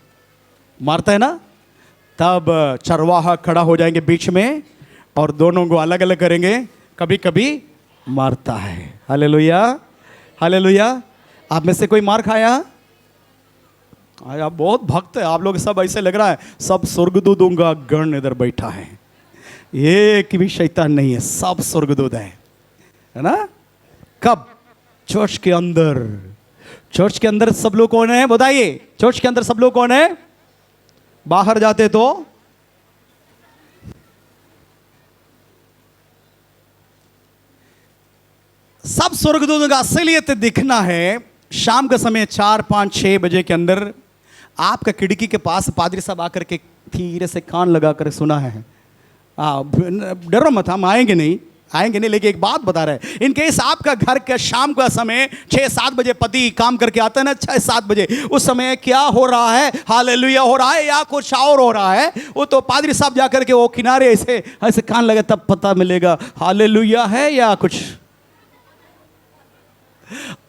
मारता है ना। तब चरवाहा खड़ा हो जाएंगे बीच में और दोनों को अलग अलग करेंगे, कभी कभी मारता है। Hallelujah, hallelujah. आप में से कोई मार खाया? आप बहुत भक्त है आप लोग, सब ऐसे लग रहा है सब स्वर्गदूतों का गण इधर बैठा है, एक भी शैतान नहीं है, सब स्वर्गदूत है ना। कब? चर्च के अंदर। चर्च के अंदर सब लोग कौन है बताइए? चर्च के अंदर सब लोग कौन है? बाहर जाते तो सब स्वर्गदूतों का असलियत दिखना है शाम का समय 4, 5, 6 बजे के अंदर। आपका खिड़की के पास पादरी साहब आकर के धीरे से कान लगा कर सुना है। डरो मत, हम आएंगे नहीं, लेकिन एक बात बता रहे हैं, इन केस आपका घर का शाम का समय 6-7 बजे पति काम करके आता है ना, 6-7 बजे, उस समय क्या हो रहा है? हालेलुया हो रहा है या कुछ और हो रहा है? वो तो पादरी साहब जाकर के वो किनारे ऐसे ऐसे कान लगे, तब पता मिलेगा हालेलुया है या कुछ।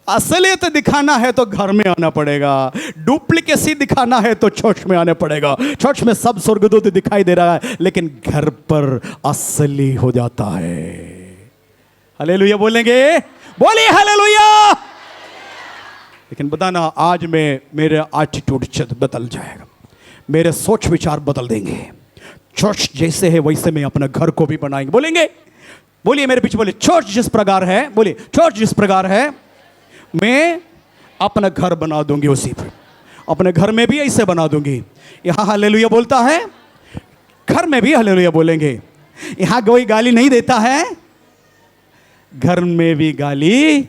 असलियत दिखाना है तो घर में आना पड़ेगा, डुप्लीकेसी दिखाना है तो चर्च में आना पड़ेगा। चर्च में सब स्वर्गदूत दिखाई दे रहा है, लेकिन घर पर असली हो जाता है। हालेलुया बोलेंगे? बोलिए हालेलुया। लेकिन बताना, आज में मेरे एटीट्यूड बदल जाएगा, मेरे सोच विचार बदल देंगे। चर्च जैसे है वैसे में अपना घर को भी बनाएंगे। बोलेंगे? बोलिए मेरे पीछे, बोलिए चर्च जिस प्रकार है, बोलिए चर्च जिस प्रकार है मैं अपना घर बना दूंगी उसी पर। अपने घर में भी ऐसे बना दूंगी। यहां हालेलुया बोलता है, घर में भी हालेलुया बोलेंगे। यहां कोई गाली नहीं देता है, घर में भी गाली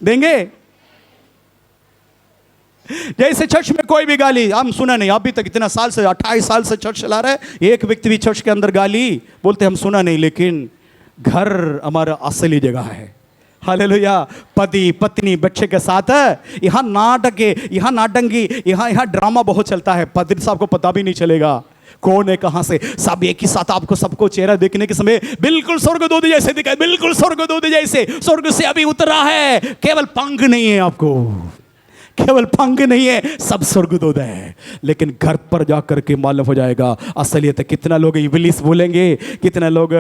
देंगे। जैसे चर्च में कोई भी गाली हम सुना नहीं, अभी तक इतना साल से 28 साल से चर्च चला रहे हैं, एक व्यक्ति भी चर्च के अंदर गाली बोलते हम सुना नहीं। लेकिन घर हमारा असली जगह है। हालेलुया। पति पत्नी बच्चे के साथ यहाँ नाटक है, यहाँ नाटंगी, यहाँ ड्रामा बहुत चलता है। पादरी साहब को पता भी नहीं चलेगा कौन है कहां से, सब एक ही साथ आपको सबको चेहरा देखने के समय बिल्कुल स्वर्गदूत जैसे दिखाए, बिल्कुल स्वर्गदूत जैसे स्वर्ग से अभी उतरा है। केवल पंख नहीं है आपको, केवल पंख नहीं है, सब स्वर्गदूत है। लेकिन घर पर जाकर के मालूम हो जाएगा असलियत। कितना लोग इब्लिस बोलेंगे, कितना लोग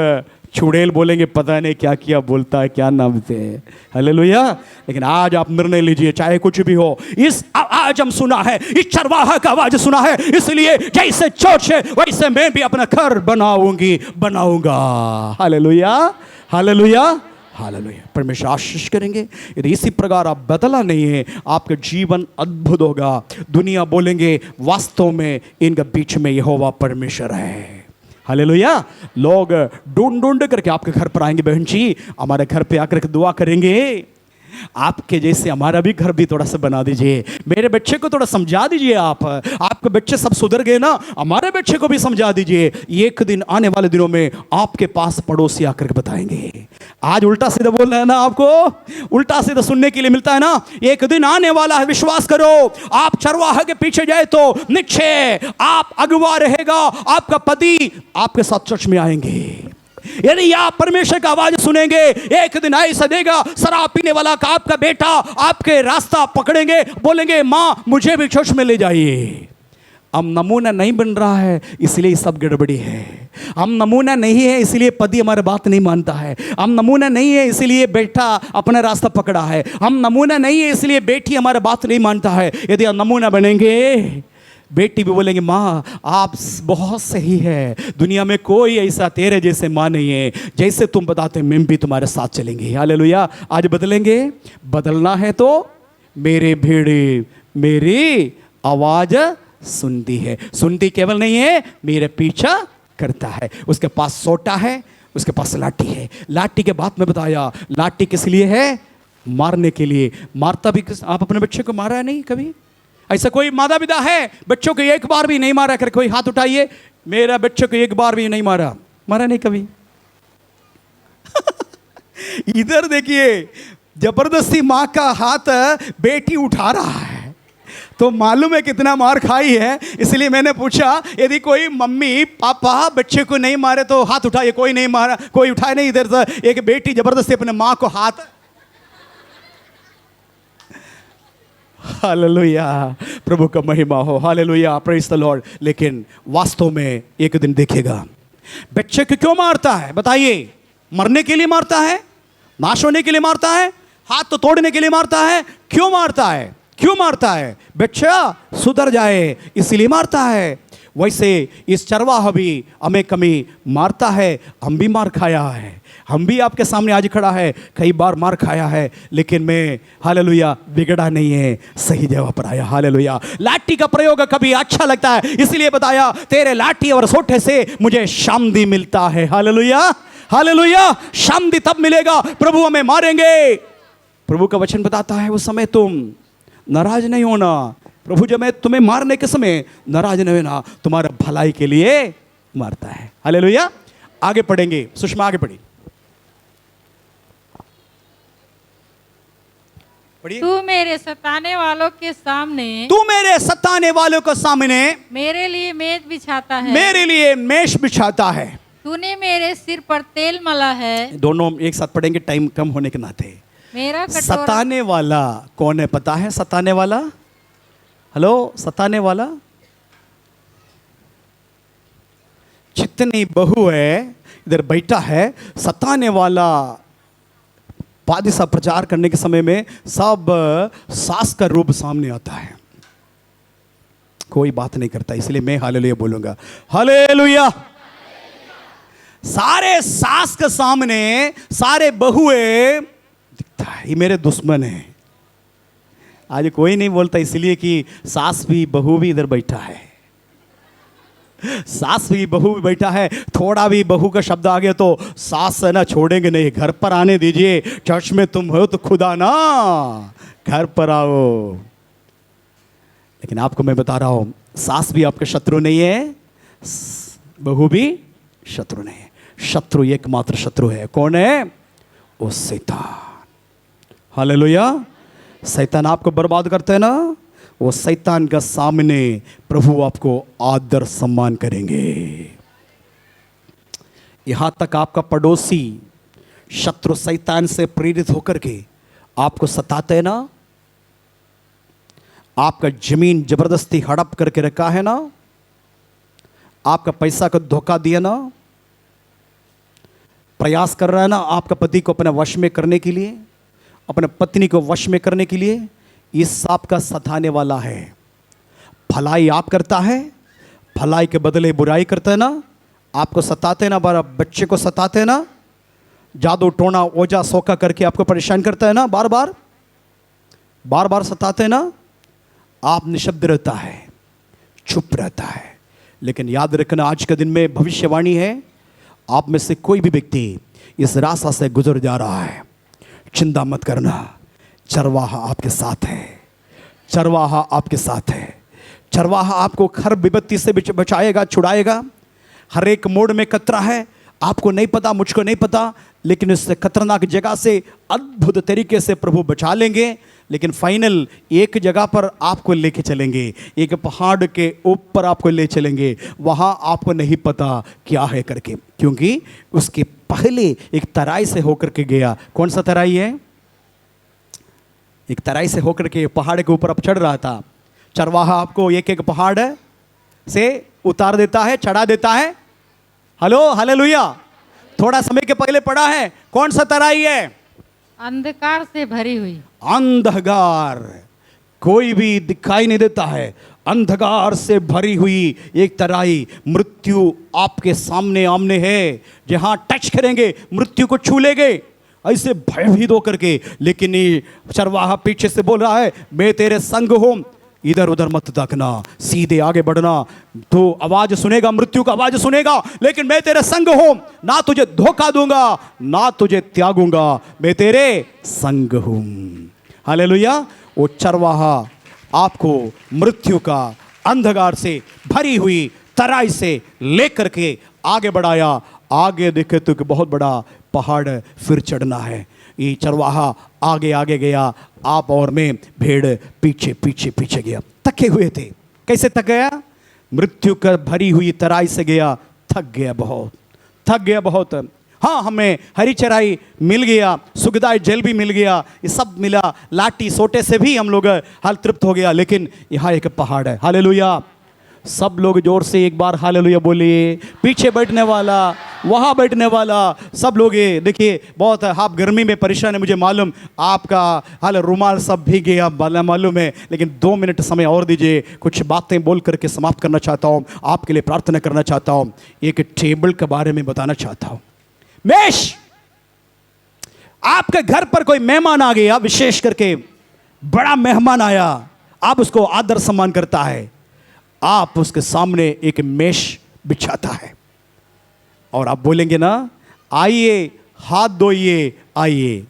चुड़ैल बोलेंगे, पता नहीं क्या क्या बोलता है, क्या नाम से। हालेलुया। लेकिन आज आप निर्णय लीजिए, चाहे कुछ भी हो। इस आज हम सुना है, इस चरवाहा का आवाज सुना है, इसलिए जैसे चर्च है वैसे मैं भी अपना घर बनाऊंगा। Hallelujah, hallelujah, hallelujah. परमेश्वर आशीष करेंगे। यदि इसी प्रकार आप बदला नहीं है, आपका जीवन अद्भुत होगा। दुनिया बोलेंगे वास्तव में इनके बीच में यहोवा परमेश्वर है। हालेलुया। लोग ढूंढ करके आपके घर पर आएंगे। बहन जी हमारे घर पे आकर के दुआ करेंगे, आपके जैसे हमारा भी घर भी थोड़ा सा बना दीजिए, मेरे बच्चे को थोड़ा समझा दीजिए। आपके बच्चे सब सुधर गए ना, हमारे बच्चे को भी समझा दीजिए। एक दिन आने वाले दिनों में आपके पास पड़ोसी आकर के बताएंगे। आज उल्टा सीधा बोल रहे हैं ना, आपको उल्टा सीधा सुनने के लिए मिलता है ना। एक दिन आने वाला है, विश्वास करो। आप चरवाहा के पीछे जाए तो निश्चय आप अगुवा रहेगा। आपका पति आपके साथ चर्च में आएंगे। यदि आप परमेश्वर का आवाज सुनेंगे, एक दिन ऐसा देगा, शराब पीने वाला का आपका बेटा आपके रास्ता पकड़ेंगे, बोलेंगे मां मुझे भी चर्च में ले जाइए। हम नमूना नहीं बन रहा है इसलिए सब गड़बड़ी है। हम नमूना नहीं है इसलिए पति हमारी बात नहीं मानता है। हम नमूना नहीं है इसलिए बेटा अपना रास्ता पकड़ा है। हम नमूना नहीं है इसलिए बेटी हमारी बात नहीं मानता है। यदि हम नमूना बनेंगे, बेटी भी बोलेंगे माँ आप बहुत सही है, दुनिया में कोई ऐसा तेरे जैसे माँ नहीं है, जैसे तुम बताते मैं भी तुम्हारे साथ चलेंगे। हालेलुया। आज बदलेंगे। बदलना है तो मेरे भेड़े मेरी आवाज सुनती है, सुनती केवल नहीं है मेरे पीछा करता है। उसके पास सोटा है, उसके पास लाठी है। लाठी के बाद में बताया लाठी किस लिए है? मारने के लिए। मारता भी आप अपने बच्चे को मारा है नहीं कभी? ऐसा कोई माता पिता है बच्चों को एक बार भी नहीं मारा? कर कोई हाथ उठाइए, मेरा बच्चे को एक बार भी नहीं मारा नहीं कभी। इधर देखिए, जबरदस्ती मां का हाथ बेटी उठा रहा है, तो मालूम है कितना मार खाई है, इसलिए मैंने पूछा यदि कोई मम्मी पापा बच्चे को नहीं मारे तो हाथ उठाइए। कोई नहीं मारा, कोई उठाए नहीं। इधर से एक बेटी जबरदस्ती अपने माँ को हाथ, हालेलुया, प्रभु का महिमा हो, हालेलुया, प्रेज द लॉर्ड। लेकिन वास्तव में एक दिन देखेगा बच्चे को क्यों मारता है, बताइए? मरने के लिए मारता है, नाश होने के लिए मारता है, हाथ तो तोड़ने के लिए मारता है? क्यों मारता है? क्यों मारता है? बच्चा सुधर जाए इसलिए मारता है। वैसे इस चरवाहा भी हमें कभी मारता है, हम भी मार खाया है। हम भी आपके सामने आज खड़ा है, कई बार मार खाया है, लेकिन मैं हालेलुया बिगड़ा नहीं है, सही जगह पर आया। हालेलुया। लाठी का प्रयोग कभी अच्छा लगता है, इसलिए बताया तेरे लाठी और सोटे से मुझे शांति मिलता है। Hallelujah, hallelujah. शांति तब मिलेगा प्रभु हमें मारेंगे। प्रभु का वचन बताता है उस समय तुम नाराज नहीं होना। प्रभु जब मैं तुम्हें मारने के समय नाराज नहीं होना, तुम्हारा भलाई के लिए मारता है। हालेलुया। आगे पढ़ेंगे, सुषमा आगे पढ़ी, पढ़िए। तू मेरे सताने वालों के सामने, तू मेरे सताने वालों के सामने मेरे लिए मेज बिछाता है, मेरे लिए मेष बिछाता है। तूने मेरे सिर पर तेल मला है। दोनों एक साथ पढ़ेंगे, टाइम कम होने के नाते। मेरा कटोरा, सताने वाला कौन है पता है? सताने वाला, हेलो, सताने वाला जितनी बहू है इधर बैठा है, सताने वाला पादिसा प्रचार करने के समय में सब सास का रूप सामने आता है। कोई बात नहीं करता, इसलिए मैं हालेलुया बोलूंगा। हालेलुया। सारे सास के सामने सारे बहुए दिखता है, ये मेरे दुश्मन है। आज कोई नहीं बोलता, इसलिए कि सास भी बहू भी इधर बैठा है, सास भी बहू भी बैठा है। थोड़ा भी बहू का शब्द आ गया तो सास है ना छोड़ेंगे नहीं, घर पर आने दीजिए। चर्च में तुम हो तो खुदा ना, घर पर आओ। लेकिन आपको मैं बता रहा हूं, सास भी आपके शत्रु नहीं है, बहू भी शत्रु नहीं है। शत्रु एकमात्र शत्रु है, कौन है? वो शैतान। हालेलुया। शैतान आपको बर्बाद करते हैं ना, वो शैतान का सामने प्रभु आपको आदर सम्मान करेंगे। यहां तक आपका पड़ोसी शत्रु शैतान से प्रेरित होकर के आपको सताते हैं ना, आपका जमीन जबरदस्ती हड़प करके रखा है ना, आपका पैसा को धोखा दिया ना, प्रयास कर रहा है ना आपका पति को अपने वश में करने के लिए, अपने पत्नी को वश में करने के लिए, इस सांप का सताने वाला है। भलाई आप करता है, भलाई के बदले बुराई करता है ना, आपको सताते ना, बार बच्चे को सताते ना, जादू टोना ओझा सोका करके आपको परेशान करता है ना, बार बार सताते ना, आप निशब्द रहता है, चुप रहता है। लेकिन याद रखना, आज के दिन में भविष्यवाणी है, आप में से कोई भी व्यक्ति इस रास्ता से गुजर जा रहा है, चिंता मत करना, चरवाहा आपके साथ है, चरवाहा आपके साथ है। चरवाहा आपको हर विपत्ति से बचाएगा, छुड़ाएगा। हर एक मोड़ में खतरा है, आपको नहीं पता, मुझको नहीं पता, लेकिन इस खतरनाक जगह से अद्भुत तरीके से प्रभु बचा लेंगे। लेकिन फाइनल एक जगह पर आपको लेके चलेंगे, एक पहाड़ के ऊपर आपको ले चलेंगे, वहाँ आपको नहीं पता क्या है करके, क्योंकि उसके पहले एक तराई से होकर के गया। कौन सा तराई है? एक तराई से होकर के पहाड़ के ऊपर अब चढ़ रहा था। चरवाहा आपको एक एक पहाड़ से उतार देता है, चढ़ा देता है। Hello, hallelujah. थोड़ा समय के पहले पढ़ा है, कौन सा तराई है? अंधकार से भरी हुई। अंधकार, कोई भी दिखाई नहीं देता है, अंधकार से भरी हुई एक तराई। मृत्यु आपके सामने आमने है, जहां टच करेंगे मृत्यु को छू लेंगे, ऐसे भयभीत होकर के। लेकिन ये चरवाहा पीछे से बोल रहा है, मैं तेरे संग हूं, इधर उधर मत देखना, सीधे आगे बढ़ना। तो आवाज सुनेगा, मृत्यु का आवाज सुनेगा, लेकिन मैं तेरे संग हूं, ना तुझे धोखा दूंगा, ना तुझे त्यागूंगा, मैं तेरे संग हूं। हालेलुया। वो चरवाहा आपको मृत्यु का अंधकार से भरी हुई तराई से लेकर के आगे बढ़ाया। आगे देखे तो बहुत बड़ा पहाड़ फिर चढ़ना है। ये चरवाहा आगे आगे गया, आप और मैं भेड़ पीछे पीछे पीछे गया। थके हुए थे। कैसे थक गया? मृत्यु का भरी हुई तराई से गया, थक गया बहुत, थक गया बहुत। हाँ, हमें हरी चराई मिल गया, सुखदाई जल भी मिल गया, ये सब मिला, लाठी सोटे से भी हम लोग हाल तृप्त हो गया, लेकिन यहाँ एक पहाड़ है। हालेलुया। सब लोग जोर से एक बार हालेलुया बोलिए। पीछे बैठने वाला, वहाँ बैठने वाला, सब लोग ये देखिए, बहुत आप गर्मी में परेशान है, मुझे मालूम, आपका हाल रुमाल सब भीग गया मालूम है, लेकिन 2 मिनट समय और दीजिए। कुछ बातें बोल करके समाप्त करना चाहता हूँ, आपके लिए प्रार्थना करना चाहता हूँ, एक टेबल के बारे में बताना चाहता हूँ। मेष, आपके घर पर कोई मेहमान आ गया, विशेष करके बड़ा मेहमान आया, आप उसको आदर सम्मान करता है, आप उसके सामने एक मेष बिछाता है और आप बोलेंगे ना, आइए हाथ धोइए आइए।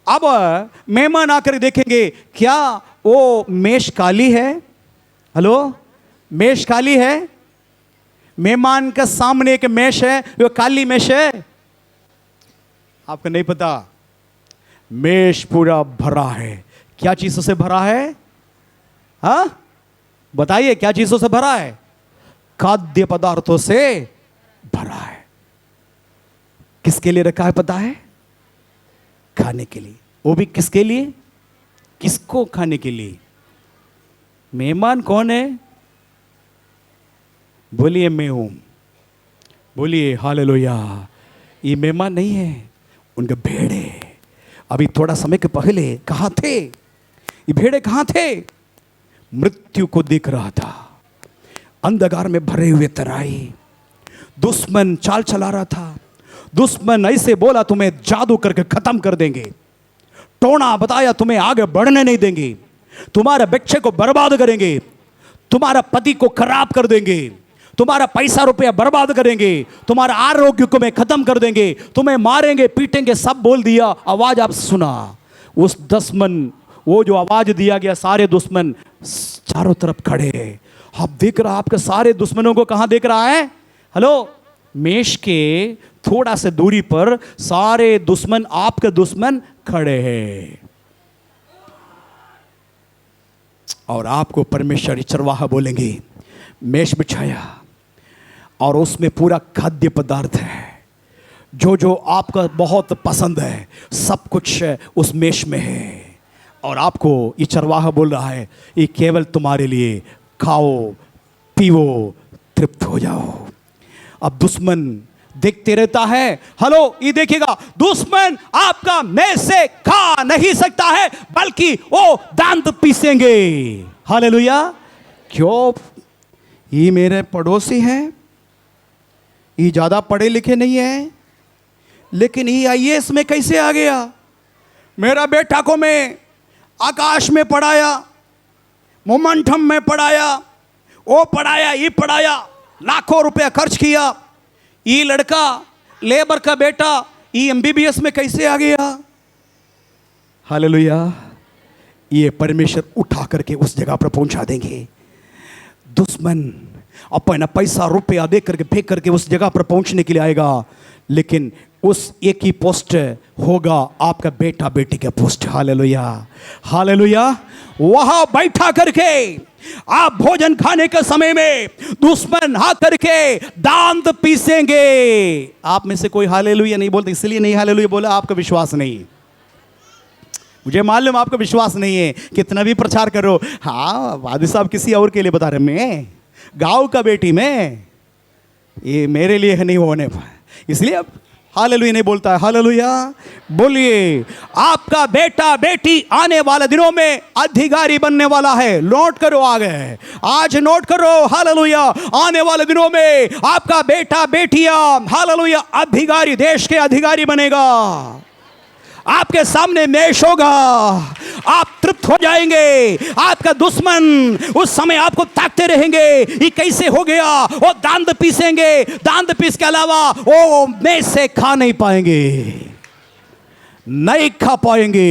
अब मेहमान आकर देखेंगे, क्या वो मेष काली है? हेलो, मेष काली है? मेहमान के सामने एक मेष है, वो काली मेष है? आपको नहीं पता, मेष पूरा भरा है। क्या चीजों से भरा है? हाँ, बताइए, क्या चीजों से भरा है? खाद्य पदार्थों से भरा है। किसके लिए रखा है पता है? खाने के लिए। वो भी किसके लिए? किसको खाने के लिए? मेहमान कौन है? बोलिए मैं हूं, बोलिए हालेलुया। ये मेहमान नहीं है, उनके भेड़े अभी थोड़ा समय के पहले कहां थे? ये भेड़े कहां थे? मृत्यु को देख रहा था, अंधकार में भरे हुए तराई, दुश्मन चाल चला रहा था। दुश्मन ऐसे बोला, तुम्हें जादू करके खत्म कर देंगे, टोना बताया, तुम्हें आगे बढ़ने नहीं देंगे, तुम्हारे बच्चे को बर्बाद करेंगे, तुम्हारा पति को खराब कर देंगे, तुम्हारा पैसा रुपया बर्बाद करेंगे, तुम्हारा आरोग्य को मैं खत्म कर देंगे, तुम्हें मारेंगे पीटेंगे, सब बोल दिया। आवाज आप सुना, उस दुश्मन, वो जो आवाज दिया गया, सारे दुश्मन चारों तरफ खड़े हैं। आप देख रहा, आपके सारे दुश्मनों को कहां देख रहा है? हेलो, मेष के थोड़ा से दूरी पर सारे दुश्मन, आपके दुश्मन खड़े हैं और आपको परमेश्वर चरवाहा बोलेंगे। मेष बिछाया और उसमें पूरा खाद्य पदार्थ है, जो जो आपका बहुत पसंद है, सब कुछ उस मेष में है। और आपको ये चरवाहा बोल रहा है, ये केवल तुम्हारे लिए, खाओ पीओ तृप्त हो जाओ। अब दुश्मन देखते रहता है। हेलो, ये देखिएगा, दुश्मन आपका मेष से खा नहीं सकता है, बल्कि वो दांत पीसेंगे। हालेलुया। क्यों? ये मेरे पड़ोसी हैं, ये ज्यादा पढ़े लिखे नहीं है, लेकिन ये आईएएस में कैसे आ गया? मेरा बेटा को मैं आकाश में पढ़ाया, मोमेंटम में पढ़ाया, वो पढ़ाया, ये पढ़ाया, लाखों रुपया खर्च किया, ये लड़का लेबर का बेटा ये एमबीबीएस में कैसे आ गया? हालेलुया। ये परमेश्वर उठा करके उस जगह पर पहुंचा देंगे। दुश्मन अपना पैसा रुपया दे करके फेंक करके उस जगह पर पहुंचने के लिए आएगा, लेकिन उस एक ही पोस्ट होगा, आपका बेटा बेटी का पोस्ट। Hallelujah, hallelujah. वहां बैठा करके आप भोजन खाने के समय में दुश्मन आ करके दांत पीसेंगे। आप में से कोई हालेलुया नहीं बोलते, इसलिए नहीं हालेलुया बोला, आपका विश्वास नहीं। मुझे मालूम आपका विश्वास नहीं है, कितना भी प्रचार करो। हाँ, वादी साहब किसी और के लिए बता रहे, मैं गांव का बेटी, मैं ये मेरे लिए नहीं होने पाए, इसलिए अब हालेलुया नहीं बोलता है। हालेलुया बोलिए। आपका बेटा बेटी आने वाले दिनों में अधिकारी बनने वाला है। नोट करो, आगे आज नोट करो। हालेलुया। आने वाले दिनों में आपका बेटा बेटियां, हालेलुया, अधिकारी, देश के अधिकारी बनेगा। आपके सामने मेष होगा, आप तृप्त हो जाएंगे। आपका दुश्मन उस समय आपको ताकते रहेंगे, ये कैसे हो गया? वो दांत पीसेंगे, दांत पीस के अलावा वो मेष से खा नहीं पाएंगे, नहीं खा पाएंगे।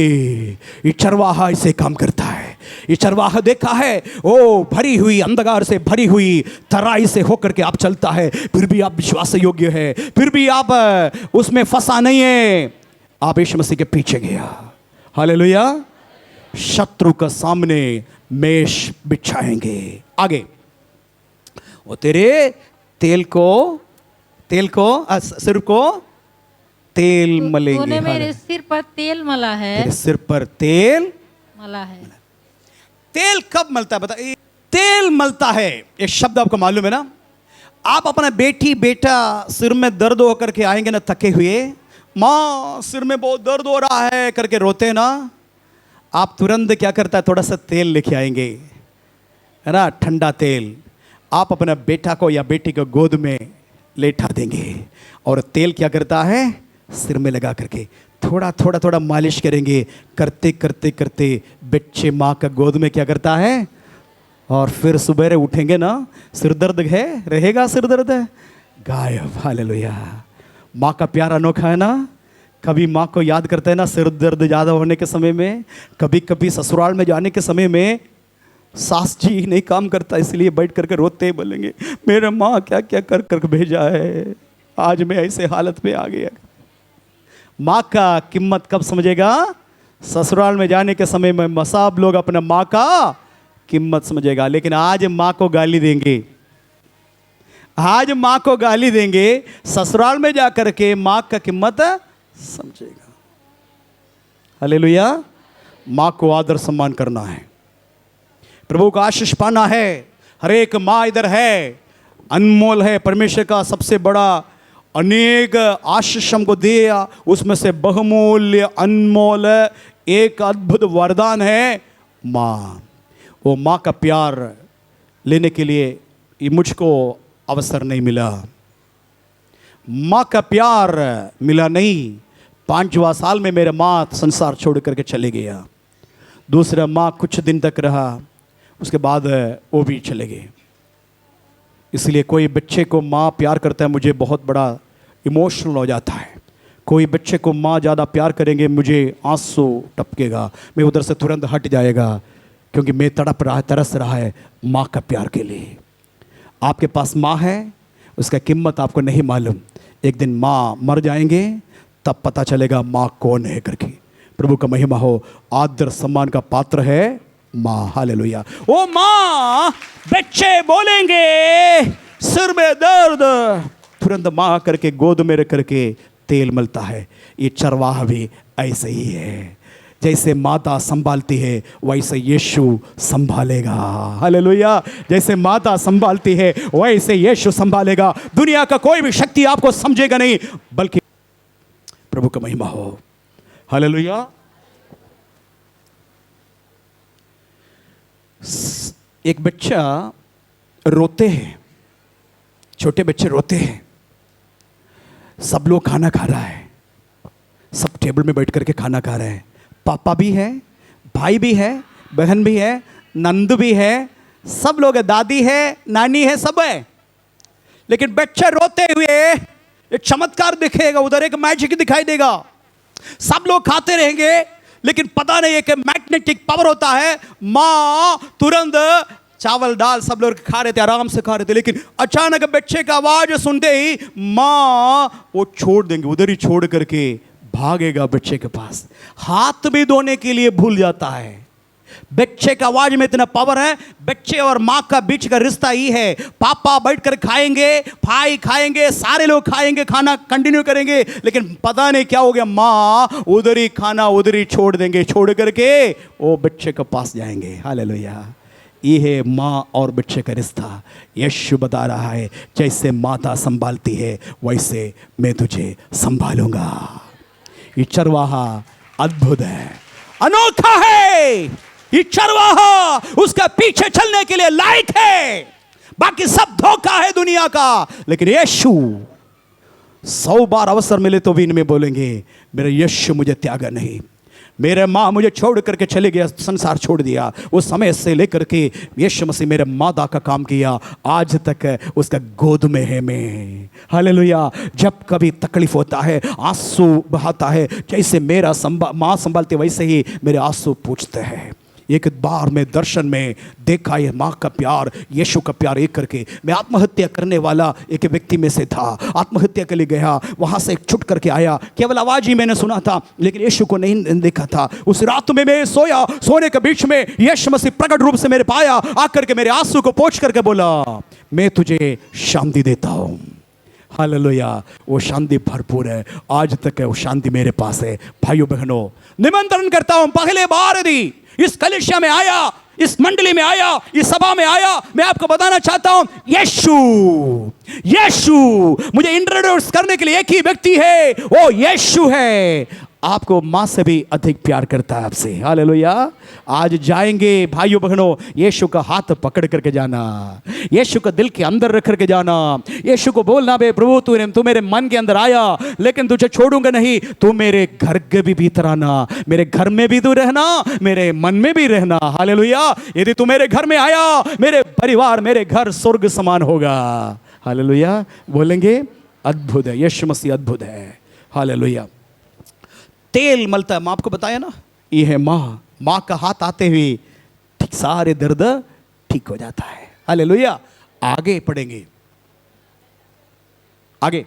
ये चरवाहा इसे काम करता है। ये चरवाहा देखा है, ओ भरी हुई अंधकार से भरी हुई तराई से होकर के आप चलता है, फिर भी आप विश्वास योग्य है, फिर भी आप उसमें फंसा नहीं है, आप यीशु मसीह के पीछे गया। हालेलुया। शत्रु का सामने मेष बिछाएंगे। आगे, वो तेरे सिर को तेल मलेंगे। तूने मेरे सिर पर तेल मला है, तेरे सिर पर तेल मला है। तेल कब मलता है बता? तेल मलता है, एक शब्द आपको मालूम है ना? आप अपना बेटी बेटा सिर में दर्द होकर के आएंगे ना, थके हुए, माँ सिर में बहुत दर्द हो रहा है करके रोते ना, आप तुरंत क्या करता है, थोड़ा सा तेल लेके आएंगे, है ना, ठंडा तेल। आप अपना बेटा को या बेटी को गोद में लेटा देंगे और तेल क्या करता है, सिर में लगा करके थोड़ा थोड़ा थोड़ा मालिश करेंगे। करते करते करते बच्चे माँ का गोद में क्या करता है, और फिर सुबह उठेंगे ना, सिर दर्द है, रहेगा सिर दर्द है, गायब। हालेलुया। माँ का प्यार अनोखा है ना। कभी माँ को याद करते हैं ना सिर दर्द ज़्यादा होने के समय में, कभी कभी ससुराल में जाने के समय में सास जी नहीं काम करता, इसलिए बैठ करके रोते बोलेंगे मेरा माँ क्या क्या कर कर भेजा है, आज मैं ऐसे हालत में आ गया। माँ का कीमत कब समझेगा, ससुराल में जाने के समय में सब लोग अपने माँ का कीमत समझेगा। लेकिन आज माँ को गाली देंगे, आज माँ को गाली देंगे, ससुराल में जाकर के माँ का कीमत समझेगा। हालेलुया। माँ को आदर सम्मान करना है, प्रभु का आशीष पाना है। हर एक माँ इधर है, अनमोल है, परमेश्वर का सबसे बड़ा अनेक आशीष हमको दिया, उसमें से बहुमूल्य अनमोल एक अद्भुत वरदान है माँ। वो माँ का प्यार लेने के लिए ये मुझको अवसर नहीं मिला, माँ का प्यार मिला नहीं। 5वां साल में मेरे माँ संसार छोड़ करके चले गया, दूसरा माँ कुछ दिन तक रहा, उसके बाद वो भी चले गए। इसलिए कोई बच्चे को माँ प्यार करता है, मुझे बहुत बड़ा इमोशनल हो जाता है। कोई बच्चे को माँ ज़्यादा प्यार करेंगे, मुझे आंसू टपकेगा, मैं उधर से तुरंत हट जाएगा, क्योंकि मैं तड़प रहा है, तरस रहा है माँ का प्यार के लिए। आपके पास माँ है, उसका कीमत आपको नहीं मालूम। एक दिन माँ मर जाएंगे, तब पता चलेगा माँ कौन है करके। प्रभु का महिमा हो। आदर सम्मान का पात्र है माँ। हालेलुया। ओ माँ, बच्चे बोलेंगे सिर में दर्द, तुरंत माँ करके गोद में रख करके तेल मलता है। ये चरवाहा भी ऐसे ही है, जैसे माता संभालती है वैसे यीशु संभालेगा। हालेलुया। जैसे माता संभालती है वैसे यीशु संभालेगा। दुनिया का कोई भी शक्ति आपको समझेगा नहीं, बल्कि प्रभु का महिमा हो। हालेलुया। एक बच्चा रोते हैं, छोटे बच्चे रोते हैं, सब लोग खाना खा रहा है, सब टेबल में बैठ करके खाना खा रहे हैं, पापा भी है, भाई भी है, बहन भी है, नंद भी है, सब लोग है, दादी है, नानी है, सब है। लेकिन बच्चे रोते हुए एक चमत्कार दिखेगा, उधर एक मैजिक दिखाई देगा। सब लोग खाते रहेंगे, लेकिन पता नहीं है कि मैग्नेटिक पावर होता है। माँ तुरंत चावल दाल सब लोग खा रहे थे, आराम से खा रहे थे, लेकिन अचानक बच्चे का आवाज सुनते ही माँ वो छोड़ देंगे, उधर ही छोड़ करके भागेगा बच्चे के पास। हाथ भी धोने के लिए भूल जाता है। बच्चे का आवाज में इतना पावर है। बच्चे और माँ का बीच का रिश्ता ही है। पापा बैठकर खाएंगे, भाई खाएंगे, सारे लोग खाएंगे, खाना कंटिन्यू करेंगे, लेकिन पता नहीं क्या हो गया, माँ उधर ही खाना उधर ही छोड़ देंगे, छोड़ करके वो बच्चे के पास जाएंगे। हालेलुया। ये है माँ और बच्चे का रिश्ता। यीशु बता रहा है, जैसे माता संभालती है वैसे मैं तुझे संभालूंगा। ये चरवाहा अद्भुत है, अनोखा है। ये चरवाहा उसका पीछे चलने के लिए लायक है। बाकी सब धोखा है दुनिया का, लेकिन यीशु 100 बार अवसर मिले तो भी इनमें बोलेंगे मेरा यीशु मुझे त्यागा नहीं। मेरे माँ मुझे छोड़ करके चले गया, संसार छोड़ दिया, उस समय से लेकर के यीशु मसीह मेरे माता का काम किया, आज तक उसका गोद में है मैं। हालेलुया। जब कभी तकलीफ होता है, आंसू बहाता है, जैसे मेरा माँ संभालते वैसे ही मेरे आंसू पूछते हैं। एक बार मैं दर्शन में देखा ये माँ का प्यार, यीशु का प्यार एक करके। मैं आत्महत्या करने वाला एक व्यक्ति में से था, आत्महत्या के लिए गया, वहाँ से छुट करके आया, केवल आवाज़ ही मैंने सुना था लेकिन यीशु को नहीं देखा था। उस रात में मैं सोया, सोने के बीच में यीशु मसीह प्रकट रूप से मेरे पाया, आकर के मेरे आंसू को पोंछ करके बोला, मैं तुझे शांति देता हूँ। हालेलुया। वो शांति भरपूर है, आज तक है वो शांति मेरे पास है। भाइयों बहनों, निमंत्रण करता हूं, पहले बार यदि इस कलीसिया में आया, इस मंडली में आया, इस सभा में आया, मैं आपको बताना चाहता हूं, यीशु यीशु मुझे इंट्रोड्यूस करने के लिए एक ही व्यक्ति है, वो यीशु है। आपको मां से भी अधिक प्यार करता है आपसे। हालेलुया। आज जाएंगे भाइयों बहनों, यीशु का हाथ पकड़ करके जाना, यीशु का दिल के अंदर रख करके जाना, यीशु को बोलना, बे प्रभु तू मेरे मन के अंदर आया लेकिन तुझे छोड़ूंगा नहीं, तू मेरे घर के भी भीतर आना, मेरे घर में भी तू रहना, मेरे मन में भी रहना। हालेलुया। यदि तू मेरे घर में आया, मेरे परिवार, मेरे घर स्वर्ग समान होगा। हालेलुया। बोलेंगे अद्भुत है, यीशु मसीह अद्भुत है। हालेलुया। तेल मलता है, मैं आपको बताया ना, ये है माँ का हाथ आते हुए ठीक सारे दर्द ठीक हो जाता है। हालेलुया। आगे पढ़ेंगे, आगे।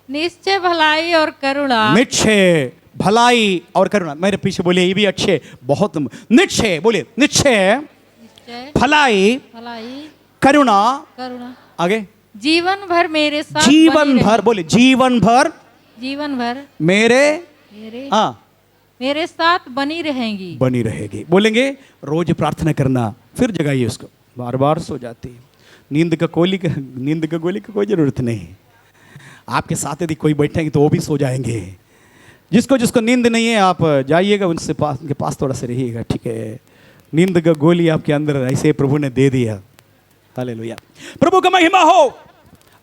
निश्चय भलाई और करुणा, निश्चय भलाई और करुणा। मेरे पीछे बोलिए, ये भी अच्छे, बहुत निश्चय बोलिए, निश्चय निश्चय भलाई भलाई करुणा। करुणा आगे। जीवन भर मेरे साथ जीवन बनी भर, बोले जीवन भर जीवन भर मेरे मेरे साथ बनी रहेंगी। बनी रहेगी। बोलेंगे रोज प्रार्थना करना, फिर जगाइए उसको, बार बार सो जाती है। नींद का गोली की कोई जरूरत नहीं। आपके साथ यदि कोई बैठेंगे तो वो भी सो जाएंगे। जिसको जिसको नींद नहीं है आप जाइएगा उनसे उनके पास थोड़ा सा रहिएगा, ठीक है। नींद का गोली आपके अंदर ऐसे प्रभु ने दे दिया। हालेलुया। प्रभु का महिमा हो।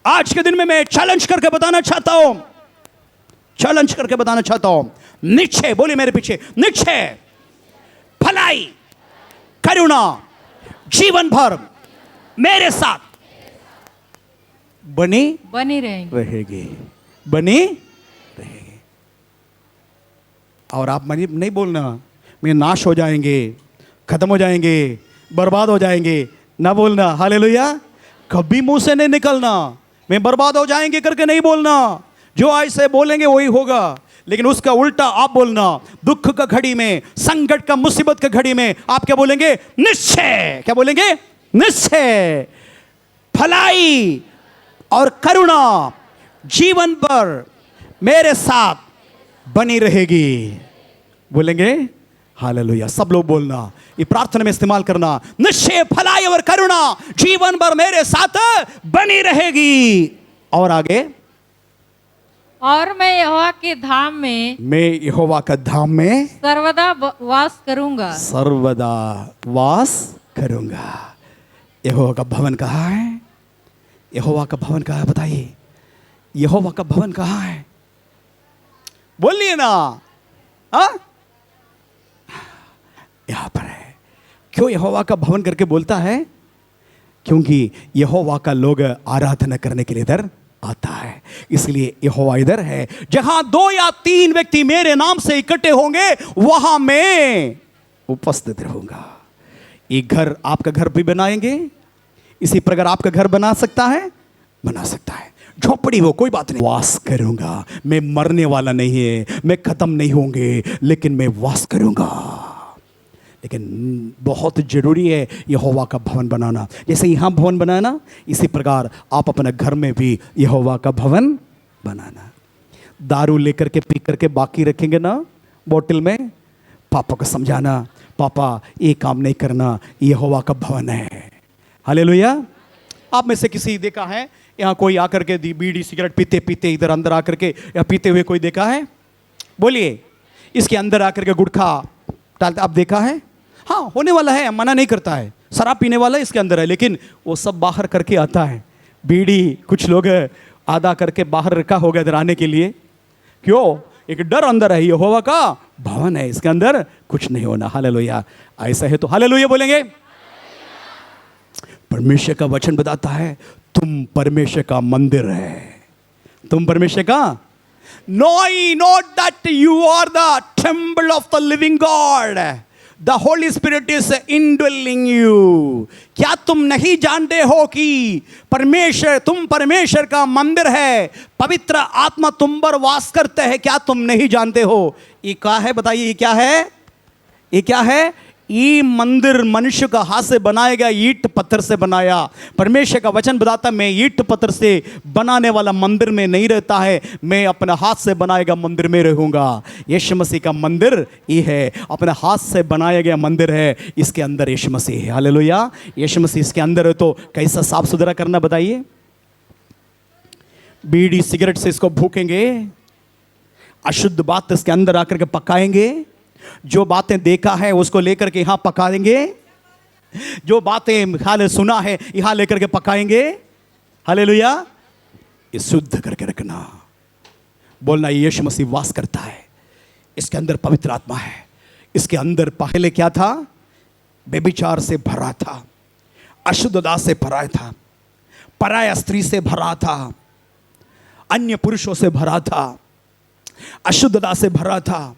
आज के दिन में मैं चैलेंज करके बताना चाहता हूं, निश्चय, बोलिए मेरे पीछे, निश्चय भलाई करुणा जीवन भर मेरे साथ बनी रहेगी। और आप नहीं बोलना मैं नाश हो जाएंगे, खत्म हो जाएंगे, बर्बाद हो जाएंगे, ना बोलना। हालेलुया। कभी मुंह से नहीं निकलना मैं बर्बाद हो जाएंगे करके नहीं बोलना। जो ऐसे बोलेंगे वही होगा, लेकिन उसका उल्टा आप बोलना। दुख का घड़ी में, संकट का, मुसीबत का घड़ी में आप क्या बोलेंगे? निश्चय। क्या बोलेंगे? निश्चय भलाई और करुणा जीवन भर मेरे साथ बनी रहेगी। बोलेंगे हालेलुया। सब लोग बोलना, ये प्रार्थना में इस्तेमाल करना, निश्चय भलाई और करुणा जीवन भर मेरे साथ बनी रहेगी। और आगे, और मैं यहोवा के धाम में सर्वदा वास करूंगा। यहोवा का भवन कहाँ है? यहोवा का भवन कहाँ है? बताइए, यहोवा का भवन कहाँ है? बोलिए ना। यहां पर है। क्यों यहोवा का भवन करके बोलता है? क्योंकि यहोवा का लोग आराधना करने के लिए इधर आता है, इसलिए यहोवा इधर है। जहां 2 या 3 व्यक्ति मेरे नाम से इकट्ठे होंगे वहां मैं उपस्थित रहूंगा। एक घर, आपका घर भी बनाएंगे, इसी प्रकार आपका घर बना सकता है, झोपड़ी हो, कोई बात नहीं, वास करूंगा। मैं मरने वाला नहीं है, मैं खत्म नहीं होंगे, लेकिन मैं वास करूंगा। लेकिन बहुत जरूरी है यहोवा का भवन बनाना। जैसे यहाँ भवन बनाना, इसी प्रकार आप अपने घर में भी यहोवा का भवन बनाना। दारू लेकर के पी करके बाकी रखेंगे ना बोतल में, पापा को समझाना, पापा ये काम नहीं करना, यहोवा का भवन है। हालेलुया। आप में से किसी देखा है यहाँ कोई आकर के बीड़ी सिगरेट पीते पीते इधर अंदर आकर के या पीते हुए कोई देखा है? बोलिए। इसके अंदर आकर के गुटखा डालते आप देखा है? हाँ, होने वाला है, मना नहीं करता है। शराब पीने वाला इसके अंदर है, लेकिन वो सब बाहर करके आता है। बीड़ी कुछ लोग आधा करके बाहर रखा होगा इधर आने के लिए। क्यों? एक डर अंदर है, यहोवा का भवन है, इसके अंदर कुछ नहीं होना। हालेलुया। ऐसा है तो हालेलुया बोलेंगे। परमेश्वर का वचन बताता है तुम परमेश्वर का मंदिर है। तुम परमेश्वर का, know not that you are the temple of the living God. The Holy Spirit is indwelling you. क्या तुम नहीं जानते हो कि तुम परमेश्वर का मंदिर है, पवित्र आत्मा तुम पर वास करते हैं? क्या तुम नहीं जानते हो? ये क्या है बताइए, ये क्या है? ये क्या है? ये मंदिर मनुष्य का हाथ से बनाया गया, ईंट पत्थर से बनाया। परमेश्वर का वचन बताता है मैं ईंट पत्थर से बनाने वाला मंदिर में नहीं रहता है, मैं अपने हाथ से बनाएगा मंदिर में रहूंगा। यीशु मसीह का मंदिर ये है, अपने हाथ से बनाया गया मंदिर है, इसके अंदर यीशु मसीह है। हालेलुया। यीशु मसीह इसके अंदर है तो कैसा साफ सुथरा करना बताइए? बीड़ी सिगरेट से इसको भूखेंगे, अशुद्ध बात इसके अंदर आकर के पकाएंगे, जो बातें देखा है उसको लेकर के यहां पका देंगे, जो बातें हाल सुना है यहां लेकर के पकाएंगे। हालेलुया। ये शुद्ध करके रखना, बोलना यीशु मसीह वास करता है, इसके अंदर पवित्र आत्मा है। इसके अंदर पहले क्या था? व्यभिचार से भरा था, अशुद्धता से भरा था, पराया स्त्री से भरा था, अन्य पुरुषों से भरा था, अशुद्धता से भरा था।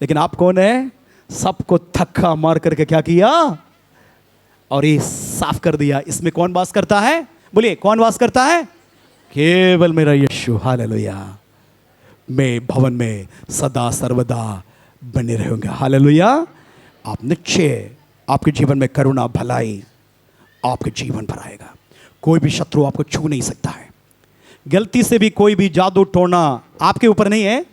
लेकिन आप कौन है? सबको थक्का मार करके क्या किया? और ये साफ कर दिया। इसमें कौन वास करता है? बोलिए कौन वास करता है? केवल मेरा यीशु। हालेलुया। मैं भवन में सदा सर्वदा बने रहूंगा। हालेलुया। आप निश्चय आपके जीवन में करुणा भलाई आपके जीवन पर आएगा। कोई भी शत्रु आपको छू नहीं सकता है। गलती से भी कोई भी जादू टोना आपके ऊपर नहीं है,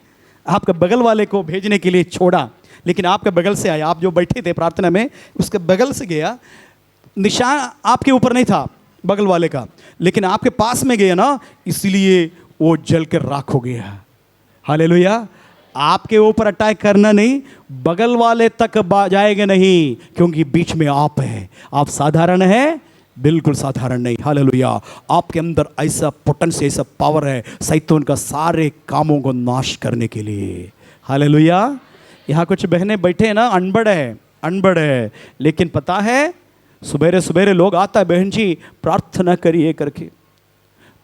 आपके बगल वाले को भेजने के लिए छोड़ा, लेकिन आपके बगल से आया। आप जो बैठे थे प्रार्थना में, उसके बगल से गया, निशान आपके ऊपर नहीं था बगल वाले का, लेकिन आपके पास में गया ना, इसलिए वो जल कर राख हो गया। हालेलुया। आपके ऊपर अटैक करना नहीं, बगल वाले तक जाएगा नहीं, क्योंकि बीच में आप है। आप साधारण है? बिल्कुल साधारण नहीं। हालेलुया। आपके अंदर ऐसा पोटेंशियल, ऐसा पावर है शैतान का सारे कामों को नाश करने के लिए। हालेलुया। यहाँ कुछ बहनें बैठे हैं ना, अनबड़ है, लेकिन पता है सुबेरे सुबेरे लोग आता है, बहन जी प्रार्थना करिए करके।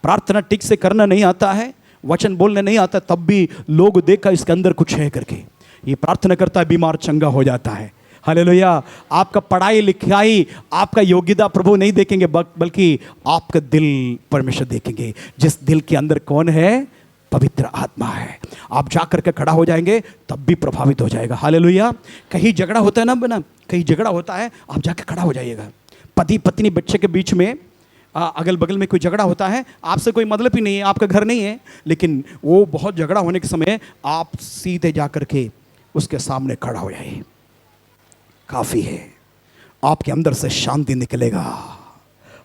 प्रार्थना ठीक से करना नहीं आता है, वचन बोलने नहीं आता, तब भी लोग देखा इसके अंदर कुछ है करके ये प्रार्थना करता है, बीमार चंगा हो जाता है। हालेलुया। आपका पढ़ाई लिखाई, आपका योग्यता प्रभु नहीं देखेंगे, बल्कि आपका दिल परमेश्वर देखेंगे। जिस दिल के अंदर कौन है? पवित्र आत्मा है। आप जाकर के खड़ा हो जाएंगे, तब भी प्रभावित हो जाएगा। हालेलुया। कहीं झगड़ा होता है ना, कहीं झगड़ा होता है, आप जाकर खड़ा हो जाइएगा। पति पत्नी बच्चे के बीच में, अगल बगल में कोई झगड़ा होता है, आपसे कोई मतलब ही नहीं है, आपका घर नहीं है, लेकिन वो बहुत झगड़ा होने के समय आप सीधे जाकर के उसके सामने खड़ा हो जाइए, काफी है। आपके अंदर से शांति निकलेगा।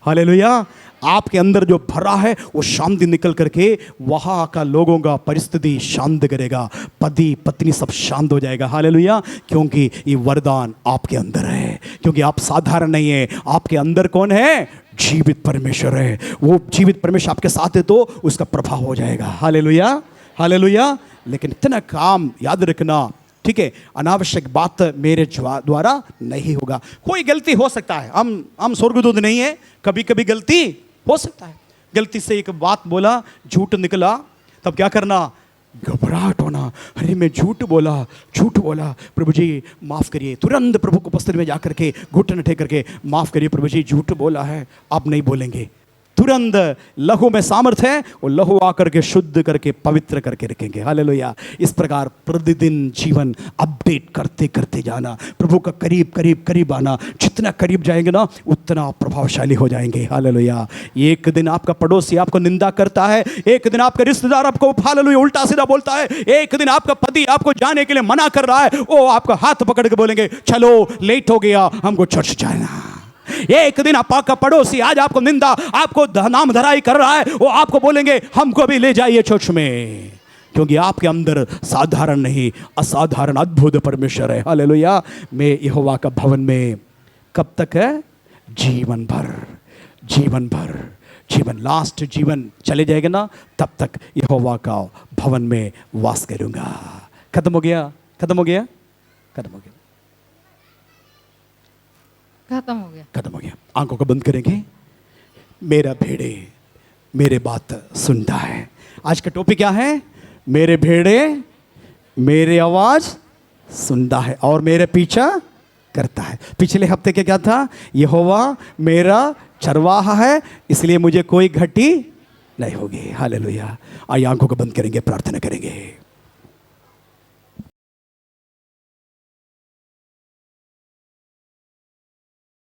हालेलुया। आपके अंदर जो भरा है वो शांति निकल करके वहां का लोगों का परिस्थिति शांत करेगा, पति पत्नी सब शांत हो जाएगा। हालेलुया। क्योंकि ये वरदान आपके अंदर है, क्योंकि आप साधारण नहीं है, आपके अंदर कौन है? जीवित परमेश्वर है। वो जीवित परमेश्वर आपके साथ है तो उसका प्रभाव हो जाएगा। हालेलुया। हालेलुया। लेकिन इतना काम याद रखना, ठीक है, अनावश्यक बात मेरे द्वारा नहीं होगा। कोई गलती हो सकता है, हम स्वर्गदूत नहीं है, कभी कभी गलती हो सकता है। गलती से एक बात बोला, झूठ निकला, तब क्या करना? घबराहट होना, अरे मैं झूठ बोला, प्रभु जी माफ़ करिए। तुरंत प्रभु को उपस्थिति में जाकर के घुटन टेक करके माफ़ करिए प्रभु जी, झूठ बोला है, आप नहीं बोलेंगे। तुरंत लहू में सामर्थ है, वो लहू आकर के शुद्ध करके पवित्र करके रखेंगे। हालेलुया। इस प्रकार प्रतिदिन जीवन अपडेट करते करते जाना, प्रभु का करीब आना। जितना करीब जाएंगे ना, उतना प्रभावशाली हो जाएंगे। हालेलुया। एक दिन आपका पड़ोसी आपको निंदा करता है, एक दिन आपका रिश्तेदार आपको हालेलुया उल्टा सीधा बोलता है, एक दिन आपका पति आपको जाने के लिए मना कर रहा है, वो आपका हाथ पकड़ के बोलेंगे चलो लेट हो गया, हमको चर्च जाना। एक दिन आपका पड़ोसी आज आपको निंदा, आपको नाम धराई कर रहा है, वो आपको बोलेंगे हमको भी ले जाइए चर्च में, क्योंकि आपके अंदर साधारण नहीं असाधारण अद्भुत परमेश्वर है। हालेलुया। मैं यहोवा का भवन में कब तक है? जीवन भर लास्ट जीवन चले जाएगा ना, तब तक यहोवा का भवन में वास करूंगा। खत्म हो गया। आंखों को बंद करेंगे। मेरा भेड़े मेरे बात सुनता है। आज का टॉपिक क्या है? मेरे भेड़े मेरे आवाज सुनता है और मेरे पीछा करता है। पिछले हफ्ते के क्या था? यहोवा मेरा चरवाहा है, इसलिए मुझे कोई घटी नहीं होगी। हालेलुया। आइए आंखों को बंद करेंगे, प्रार्थना करेंगे।